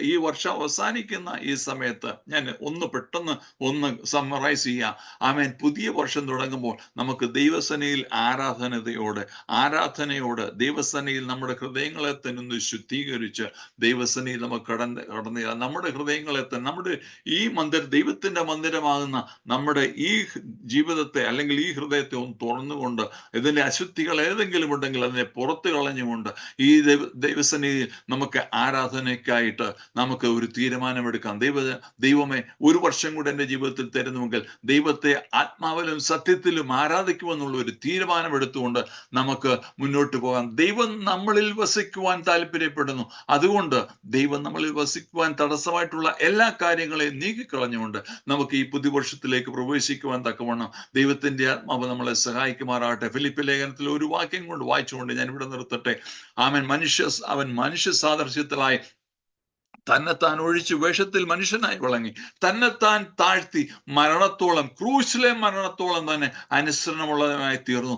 ഈ വർഷം അവസാനിക്കുന്ന ഈ സമയത്ത് ഞാൻ പെട്ടെന്ന് സമ്മറൈസ് ചെയ്യാം. ആമേൻ. പുതിയ വർഷം തുടങ്ങുമ്പോൾ നമുക്ക് ദൈവസേനയിൽ ആരാധനയോട് ദൈവസേനയിൽ നമ്മുടെ ഹൃദയങ്ങളെ തന്നെ ശുദ്ധീകരിച്ച് ദൈവസേനയിൽ നമുക്ക് കടന്നു നമ്മുടെ ഹൃദയങ്ങളെ തന്നെ, നമ്മുടെ ഈ ദൈവത്തിന്റെ മന്ദിരമാകുന്ന നമ്മുടെ ഈ ജീവിതത്തെ അല്ലെങ്കിൽ ഈ ഹൃദയത്തെ ഒന്ന് തുറന്നുകൊണ്ട് ഇതിന്റെ അശുദ്ധികൾ ഏതെങ്കിലും ഉണ്ടെങ്കിൽ അതിനെ പുറത്തു കളഞ്ഞുകൊണ്ട് ഈ ദൈവസന്നിധിയിൽ നമുക്ക് ആരാധനയ്ക്കായിട്ട് നമുക്ക് ഒരു തീരുമാനമെടുക്കാം. ദൈവമേ, ഒരു വർഷം കൂടെ എൻ്റെ ജീവിതത്തിൽ തരുന്നുവെങ്കിൽ ദൈവത്തെ ആത്മാവിലും സത്യത്തിലും ആരാധിക്കുമെന്നുള്ള ഒരു തീരുമാനമെടുത്തുകൊണ്ട് നമുക്ക് മുന്നോട്ട് പോകാം. ദൈവം നമ്മളിൽ വസിക്കുവാൻ താല്പര്യപ്പെടുന്നു. അതുകൊണ്ട് ദൈവം നമ്മളിൽ വസിക്കുവാൻ തടസ്സമായിട്ടുള്ള എല്ലാ കാര്യങ്ങളെയും നീക്കിക്കളഞ്ഞുകൊണ്ട് നമുക്ക് ഈ പുതുവർഷത്തിലേക്ക് പ്രവേശിക്കുവാൻ തക്കവണ്ണം ദൈവത്തിന്റെ ആത്മാവ് നമ്മളെ സഹായിക്കുമാറാകട്ടെ. ഫിലിപ്പി ലേഖനത്തിൽ ഒരു വാക്യം കൊണ്ട് വായിച്ചുകൊണ്ട് ഞാൻ ഇവിടെ നിർത്തട്ടെ. അവൻ മനുഷ്യ സാദൃശ്യത്തിലായി തന്നെത്താൻ ഒഴിച്ചു വേഷത്തിൽ മനുഷ്യനായി വിളങ്ങി, തന്നെത്താൻ താഴ്ത്തി മരണത്തോളം, ക്രൂശിലെ മരണത്തോളം തന്നെ അനുസരണമുള്ളവനായി തീർന്നു.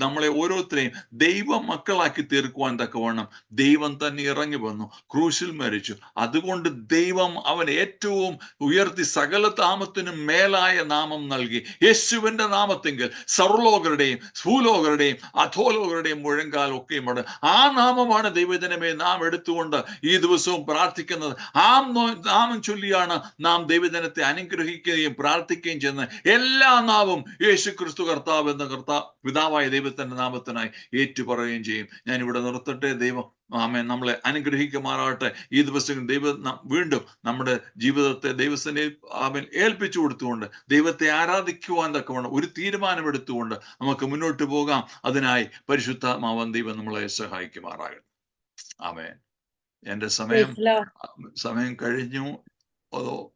നമ്മളെ ഓരോരുത്തരെയും ദൈവ മക്കളാക്കി തീർക്കുവാൻ തക്കവണ്ണം ദൈവം തന്നെ ഇറങ്ങി വന്നു, ക്രൂശിൽ മരിച്ചു. അതുകൊണ്ട് ദൈവം അവൻ ഏറ്റവും ഉയർത്തി സകല നാമത്തിനും മേലായ നാമം നൽകി. യേശുവിന്റെ നാമത്തെങ്കിൽ സർവ്വലോകരുടെയും ഭൂലോകരുടെയും അധോലോകരുടെയും മുഴങ്കാൽ ഒക്കെയും ആ നാമമാണ് ദൈവജനമേ നാം എടുത്തുകൊണ്ട് ഈ ദിവസവും പ്രാർത്ഥിക്കുന്നത്. നാമം ചൊല്ലിയാണ് നാം ദൈവജനത്തെ അനുഗ്രഹിക്കുകയും പ്രാർത്ഥിക്കുകയും ചെയ്യുന്നത്. എല്ലാ നാവും യേശു ക്രിസ്തു കർത്താവ് എന്ന പിതാവായ ദൈവത്തിന്റെ നാമത്തിനായി ഏറ്റുപറയുകയും ചെയ്യും. ഞാൻ ഇവിടെ നിർത്തട്ടെ. ദൈവം ആമേൻ നമ്മളെ അനുഗ്രഹിക്കുമാറാകട്ടെ. ഈ ദിവസം ദൈവം വീണ്ടും നമ്മുടെ ജീവിതത്തെ ദൈവസേനയിൽ ഏൽപ്പിച്ചു കൊടുത്തുകൊണ്ട് ദൈവത്തെ ആരാധിക്കുവാൻ തക്കവണ്ണം ഒരു തീരുമാനമെടുത്തുകൊണ്ട് നമുക്ക് മുന്നോട്ട് പോകാം. അതിനായി പരിശുദ്ധാത്മാവാൻ ദൈവം നമ്മളെ സഹായിക്കുമാറാകട്ടെ. ആമേൻ. എന്റെ സമയം കഴിഞ്ഞു. അതോ